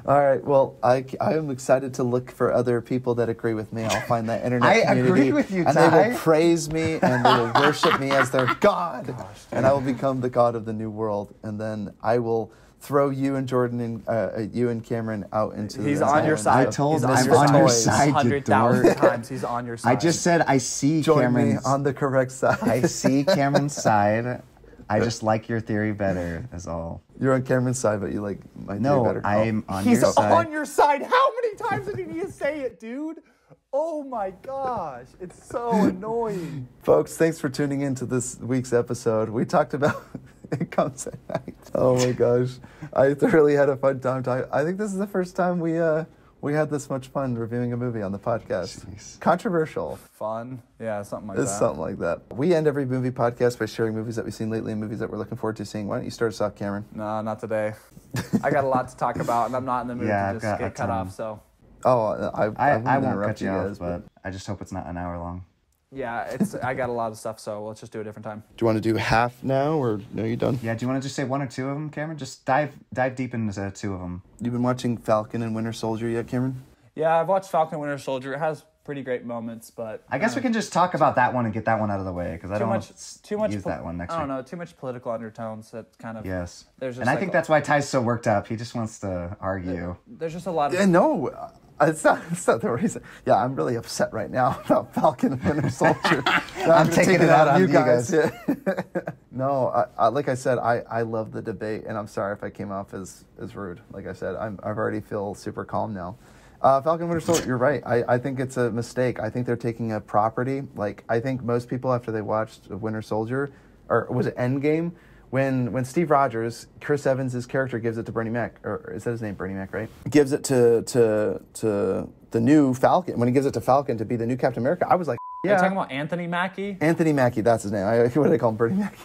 All right. Well, I am excited to look for other people that agree with me. I'll find that internet community. I agree with you, Ty. And they will praise me and they will worship me as their God. And I will become the God of the new world. And then I will throw you and Jordan and you and Cameron out into He's on your side. I told him I'm on your side, 100,000 times he's on your side. I just said I see Cameron's... Join me on the correct side. I see Cameron's side. I just like your theory better, is all. You're on Cameron's side, but you like my theory better. No, I'm on your side. He's on your side. How many times did he need to say it, dude? Oh my gosh, it's so annoying. Folks, thanks for tuning in to this week's episode. We talked about It Comes at Night. Oh my gosh. I thoroughly had a fun time talking. I think this is the first time we had this much fun reviewing a movie on the podcast. Jeez. Controversial. Fun. Yeah, something like that. It's something like that. We end every movie podcast by sharing movies that we've seen lately and movies that we're looking forward to seeing. Why don't you start us off, Cameron? No, not today. I got a lot to talk about, and I'm not in the mood to just get cut off, so... Oh, I won't cut you off, but I just hope it's not an hour long. Yeah, I got a lot of stuff, so let's just do a different time. Do you want to do half now, or no, you done? Yeah, do you want to just say one or two of them, Cameron? Just dive deep into two of them. You've been watching Falcon and Winter Soldier yet, Cameron? Yeah, I've watched Falcon and Winter Soldier. It has pretty great moments, but I guess we can just talk about that one and get that one out of the way because I don't want too much use that one next I week. don't know, too much political undertones that kind of Yes. There's just And I like think that's why Ty's so worked up. He just wants to argue. there's just a lot of Yeah, no, it's not the reason. Yeah, I'm really upset right now about Falcon and Winter Soldier. I'm taking it out on you guys. Yeah. No, like I said, I love the debate, and I'm sorry if I came off as rude. Like I said, I've already feel super calm now. Falcon and Winter Soldier, you're right. I think it's a mistake. I think they're taking a property. Like, I think most people, after they watched Winter Soldier, or was it Endgame? When Steve Rogers, Chris Evans' character, gives it to Bernie Mac, or is that his name, Bernie Mac, right? Gives it to the new Falcon. When he gives it to Falcon to be the new Captain America, I was like, Are yeah. you talking about Anthony Mackie? Anthony Mackie, that's his name. What do they call him, Bernie Mac?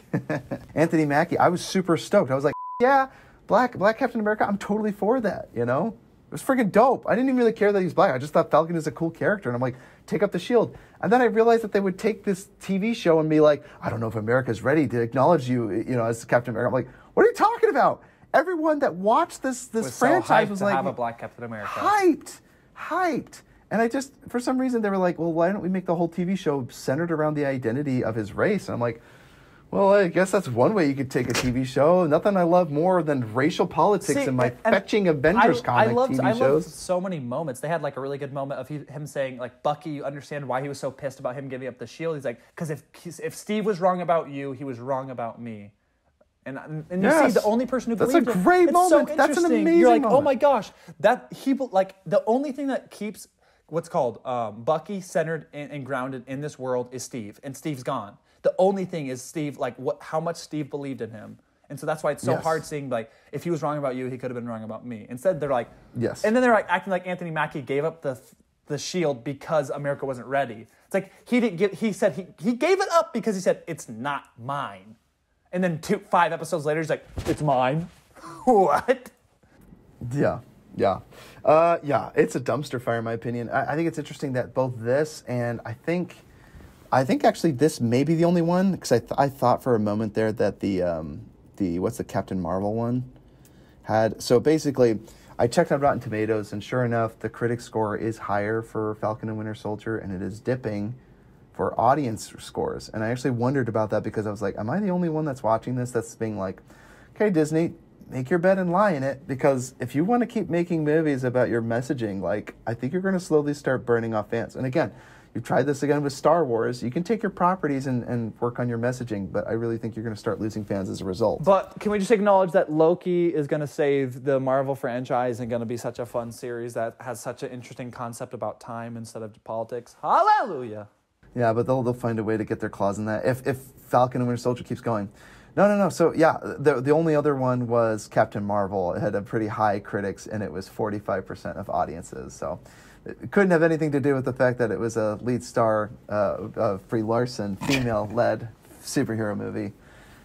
Anthony Mackie. I was super stoked. I was like, yeah, Black Captain America, I'm totally for that, you know? It was freaking dope. I didn't even really care that he was black. I just thought Falcon is a cool character. And I'm like, take up the shield. And then I realized that they would take this TV show and be like, I don't know if America's ready to acknowledge you, as Captain America. I'm like, what are you talking about? Everyone that watched this franchise was to like, have a Black Captain America. hyped. And I just, for some reason, they were like, well, why don't we make the whole TV show centered around the identity of his race? And I'm like, well, I guess that's one way you could take a TV show. Nothing I love more than racial politics in my fetching Avengers comic TV shows. I loved so many moments. They had like a really good moment of him saying, like, Bucky, you understand why he was so pissed about him giving up the shield. He's like, because if Steve was wrong about you, he was wrong about me. And you see the only person who believed That's a great moment. So That's an amazing You're like, moment. oh my gosh, the only thing that keeps what's called Bucky centered and grounded in this world is Steve, and Steve's gone. The only thing is Steve, like how much Steve believed in him. And so that's why it's so hard seeing, like, if he was wrong about you, he could have been wrong about me. Instead, they're like, yes. And then they're like acting like Anthony Mackie gave up the shield because America wasn't ready. It's like he said he gave it up because he said, it's not mine. And then 5 episodes later, he's like, it's mine. What? Yeah. It's a dumpster fire in my opinion. I think it's interesting that both this and I think actually this may be the only one, because I thought for a moment there that the what's the Captain Marvel one had. So basically, I checked on Rotten Tomatoes, and sure enough, the critic score is higher for Falcon and Winter Soldier, and it is dipping for audience scores. And I actually wondered about that because I was like, am I the only one that's watching this that's being like, okay, Disney, make your bed and lie in it, because if you want to keep making movies about your messaging, like, I think you're going to slowly start burning off fans. And again, you've tried this again with Star Wars. You can take your properties and work on your messaging, but I really think you're going to start losing fans as a result. But can we just acknowledge that Loki is going to save the Marvel franchise and going to be such a fun series that has such an interesting concept about time instead of politics? Hallelujah. Yeah, but they'll find a way to get their claws in that if Falcon and Winter Soldier keeps going. No. So yeah, the only other one was Captain Marvel. It had a pretty high critics, and it was 45% of audiences. So it couldn't have anything to do with the fact that it was a lead star, Brie Larson, female-led superhero movie.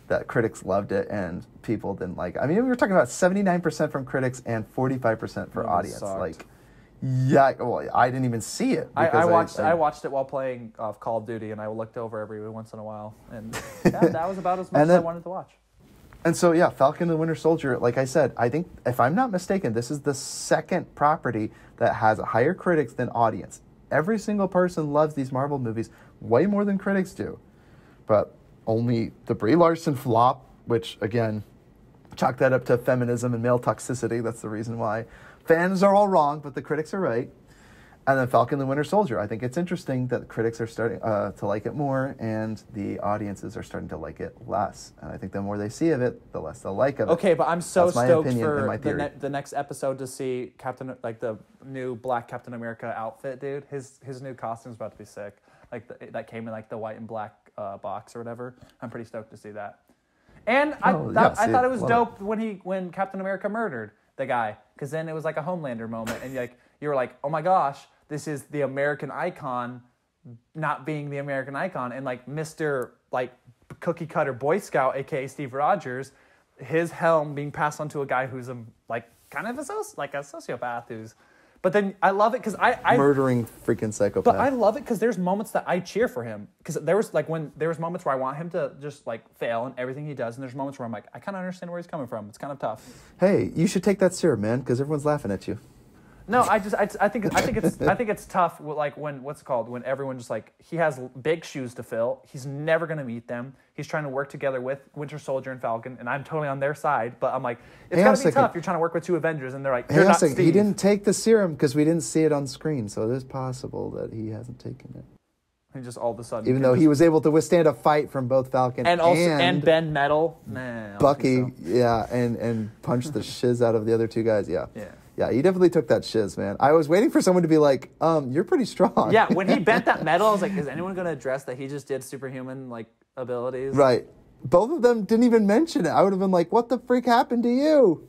That critics loved it and people didn't like it. I mean, we were talking about 79% from critics and 45% for audience. Sucked. Like, yeah, well, I didn't even see it. I watched it while playing Call of Duty, and I looked over every once in a while, and that was about as much as I wanted to watch. And so, yeah, Falcon and the Winter Soldier, like I said, I think, if I'm not mistaken, this is the second property that has higher critics than audience. Every single person loves these Marvel movies way more than critics do. But only the Brie Larson flop, which, again, chalk that up to feminism and male toxicity. That's the reason why. Fans are all wrong, but the critics are right. And then Falcon and the Winter Soldier. I think it's interesting that the critics are starting to like it more, and the audiences are starting to like it less. And I think the more they see of it, the less they'll like of it. Okay, but I'm so stoked for theory. the next episode to see the new Black Captain America outfit, dude. His new costume's about to be sick. That came in like the white and black box or whatever. I'm pretty stoked to see that. And I thought it was dope when Captain America murdered the guy, because then it was like a Homelander moment, and you were like, oh my gosh, this is the American icon not being the American icon, and like Mr. like cookie cutter Boy Scout, aka Steve Rogers, his helm being passed on to a guy who's kind of a sociopath who's. But then I love it because I murdering freaking psychopath. But I love it because there's moments that I cheer for him, because there was moments where I want him to just like fail in everything he does, and there's moments where I'm like, I kind of understand where he's coming from. It's kind of tough. Hey, you should take that serum, man, because everyone's laughing at you. No, I think it's tough. Like when what's it called? When everyone just like he has big shoes to fill. He's never gonna meet them. He's trying to work together with Winter Soldier and Falcon, and I'm totally on their side. But I'm like, it's gotta be tough. You're trying to work with two Avengers, and they're like, you're not Steve. He didn't take the serum because we didn't see it on screen, so it is possible that he hasn't taken it. And just all of a sudden, even though he was able to withstand a fight from both Falcon and Ben Metal, man, Bucky, and punch the shiz out of the other two guys, Yeah, he definitely took that shiz, man. I was waiting for someone to be like, you're pretty strong. Yeah, when he bent that metal, I was like, is anyone going to address that he just did superhuman, like, abilities? Right. Both of them didn't even mention it. I would have been like, what the freak happened to you?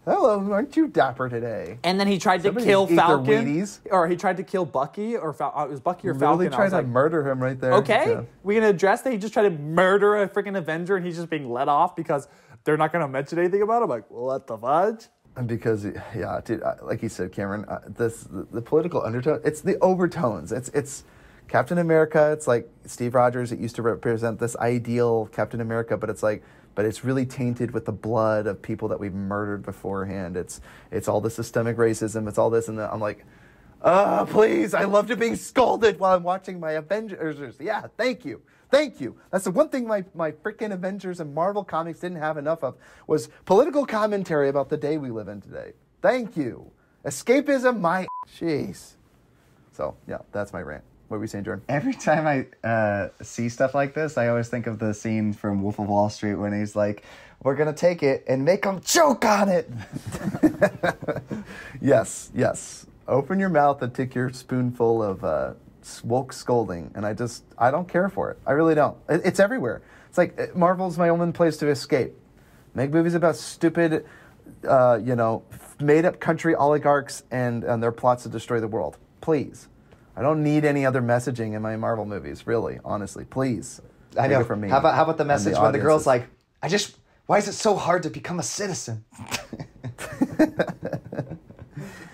Hello, aren't you dapper today? And then he tried to kill Falcon. Or he tried to kill Bucky, or it was Bucky or Falcon. Literally tried to murder him right there. Okay, we going to address that he just tried to murder a freaking Avenger and he's just being let off because they're not going to mention anything about him? Like, what the fudge? And because, dude, like you said, Cameron, the political undertone, it's the overtones. It's Captain America. It's like Steve Rogers. It used to represent this ideal Captain America, but it's really tainted with the blood of people that we've murdered beforehand. It's all the systemic racism. It's all this, and I'm like, please, I love to be scolded while I'm watching my Avengers. Yeah, thank you. Thank you. That's the one thing my freaking Avengers and Marvel comics didn't have enough of was political commentary about the day we live in today. Thank you. Escapism, my jeez. So, yeah, that's my rant. What were we saying, Jordan? Every time I see stuff like this, I always think of the scene from Wolf of Wall Street when he's like, we're going to take it and make them choke on it. Yes. Open your mouth and take your spoonful of woke scolding, and I don't care for it. I really don't. It's everywhere. It's like Marvel's my only place to escape. Make movies about stupid, made-up country oligarchs and their plots to destroy the world. Please. I don't need any other messaging in my Marvel movies, really, honestly. Please. I know. From me. How about the message when the girl's like, why is it so hard to become a citizen?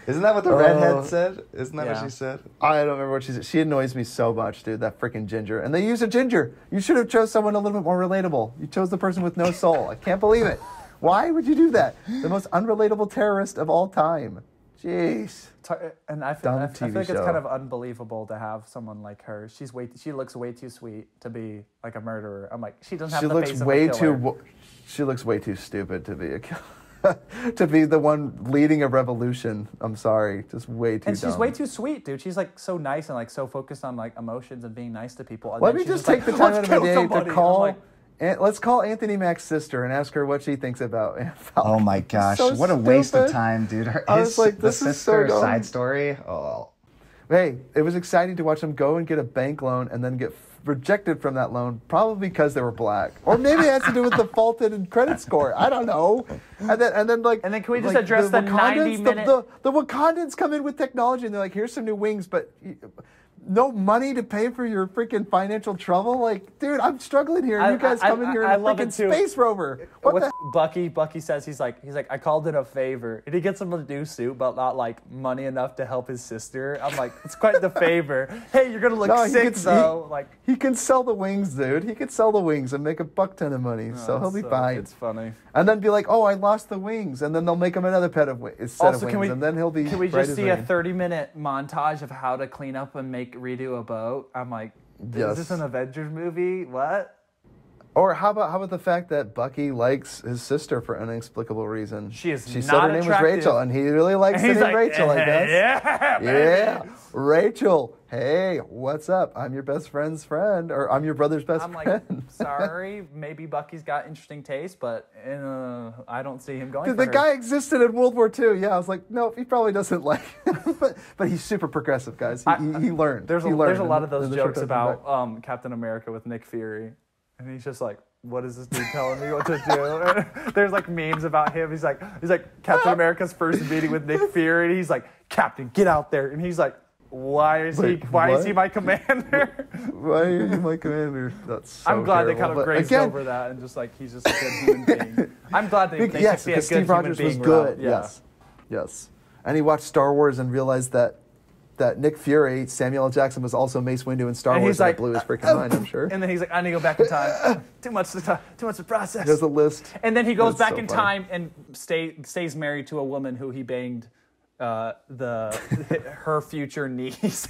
Isn't that what the redhead said? Isn't that what she said? I don't remember what she said. She annoys me so much, dude, that freaking Ginger. And they use a Ginger. You should have chose someone a little bit more relatable. You chose the person with no soul. I can't believe it. Why would you do that? The most unrelatable terrorist of all time. Jeez. And I feel like it's kind of unbelievable to have someone like her. She looks way too sweet to be like a murderer. I'm like, she doesn't have the face of a killer. She looks way too stupid to be a killer. To be the one leading a revolution. I'm sorry. Just way too dumb. And she's way too sweet, dude. She's like so nice and like so focused on like emotions and being nice to people. And let me just take the time out of the day to call. Let's call Anthony Mack's sister and ask her what she thinks about Falcon. Oh my gosh, so what a waste of time, dude. I was like, this is so dumb. Side story. Oh. Hey, it was exciting to watch them go and get a bank loan and then get rejected from that loan, probably because they were black, or maybe it has to do with the faulted credit score. I don't know. And then can we just address the 90-minute? The Wakandans come in with technology and they're like, here's some new wings, but no money to pay for your freaking financial trouble. Like, dude, I'm struggling here. You guys come in here in a freaking space rover. Bucky says he's like, I called it a favor, and he gets him a new suit, but not like money enough to help his sister. I'm like, it's quite the favor. Hey, you're gonna look sick though. He can sell the wings, dude. He could sell the wings and make a buck-ton of money, so he'll be fine. It's funny. And then be like, oh, I lost the wings, and then they'll make him another set of wings, and then he'll be. Can we just see a 30-minute montage of how to clean up and redo a boat? I'm like, is this an Avengers movie? What? Or how about the fact that Bucky likes his sister for an inexplicable reason? She said her name was Rachel, and he really likes the name Rachel, I guess. Yeah, Rachel. Hey, what's up? I'm your best friend's friend, or I'm your brother's best friend. I'm like, sorry, maybe Bucky's got interesting taste, but I don't see him going for the guy existed in World War II. Yeah, I was like, no, he probably doesn't like him. but he's super progressive, guys. He learned. There's a lot of those jokes about Captain America with Nick Fury. And he's just like, what is this dude telling me what to do? There's like memes about him. He's like Captain America's first meeting with Nick Fury. And he's like, Captain, get out there. And he's like, why is he my commander? Why are you my commander? That's so I'm glad terrible. They kind of grazed over that and just like he's just a good human being. I'm glad they because Steve Rogers was good. Yes. And he watched Star Wars and realized that Nick Fury, Samuel L. Jackson, was also Mace Windu in Star Wars. And blew his freaking mind, I'm sure. And then he's like, I need to go back in time. Too much to process. There's a list. And then he goes back in time and stays married to a woman who he banged her future niece.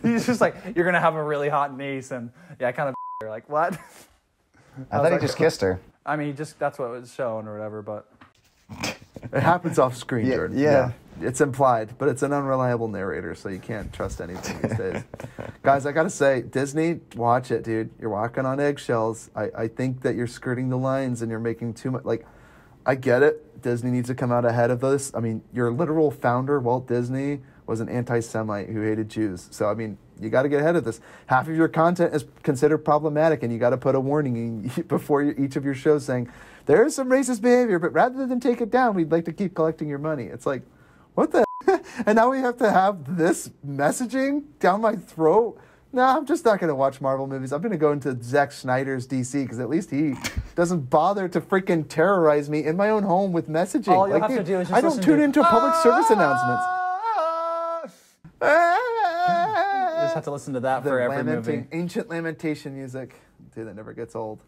He's just like, you're gonna have a really hot niece, and yeah, I kind of her like what? I thought he just kissed her. I mean, just that's what was shown or whatever, but It happens off screen, Yeah, Jordan. yeah. It's implied, but it's an unreliable narrator, so you can't trust anything these days. Guys, I gotta say, Disney, watch it, dude. You're walking on eggshells. I think that you're skirting the lines and you're making too much. Like, I get it. Disney needs to come out ahead of this. I mean, your literal founder, Walt Disney, was an anti-Semite who hated Jews. So, I mean, you got to get ahead of this. Half of your content is considered problematic, and you got to put a warning before each of your shows saying, there is some racist behavior, but rather than take it down, we'd like to keep collecting your money. It's like, what the? And now we have to have this messaging down my throat? No, I'm just not going to watch Marvel movies. I'm going to go into Zack Snyder's DC, because at least he doesn't bother to freaking terrorize me in my own home with messaging. all you have to do is just I don't listen tune to into public service announcements. you just have to listen to that for every movie. Ancient lamentation music. Dude, that never gets old.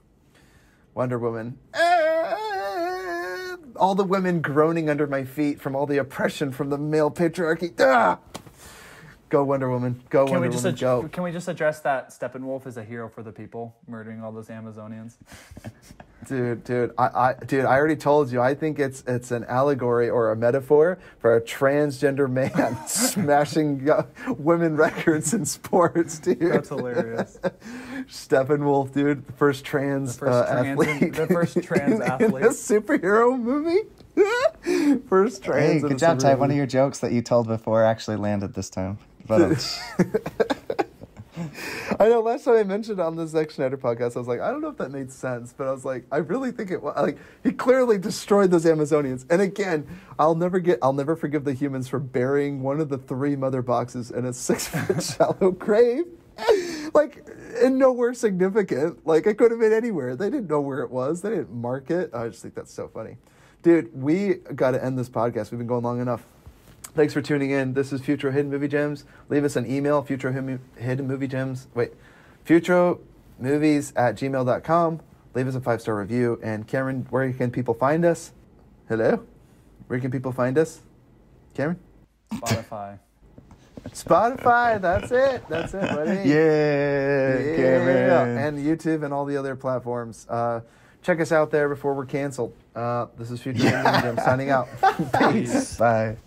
Wonder Woman. All the women groaning under my feet from all the oppression from the male patriarchy. Ah! Go Wonder Woman. Go Wonder Woman. Go. Can we just address that Steppenwolf is a hero for the people, murdering all those Amazonians? Dude, I already told you. I think it's an allegory or a metaphor for a transgender man smashing women records in sports, dude. That's hilarious. Steppenwolf, dude, the first trans athlete. The first trans athlete. In a superhero movie. First trans. Hey, good job, Ty. One of your jokes that you told before actually landed this time. But, I know last time I mentioned on the Zack Snyder podcast, I was like, I don't know if that made sense, but I was like, I really think it was. Like, he clearly destroyed those Amazonians. And again, I'll never forgive the humans for burying one of the 3 mother boxes in a 6-foot shallow grave. Like, and nowhere significant. Like, it could have been anywhere. They didn't know where it was. They didn't mark it. I just think that's so funny. Dude, we got to end this podcast. We've been going long enough. Thanks for tuning in. This is Futro Hidden Movie Gems. Leave us an email, futromovies@gmail.com. Leave us a 5-star review. And Cameron, where can people find us? Hello? Where can people find us? Cameron? Spotify, that's it, buddy. yeah, Cameron. And YouTube and all the other platforms. Check us out there before we're canceled. This is Futro Hidden Movie Gems signing out. Peace. Bye.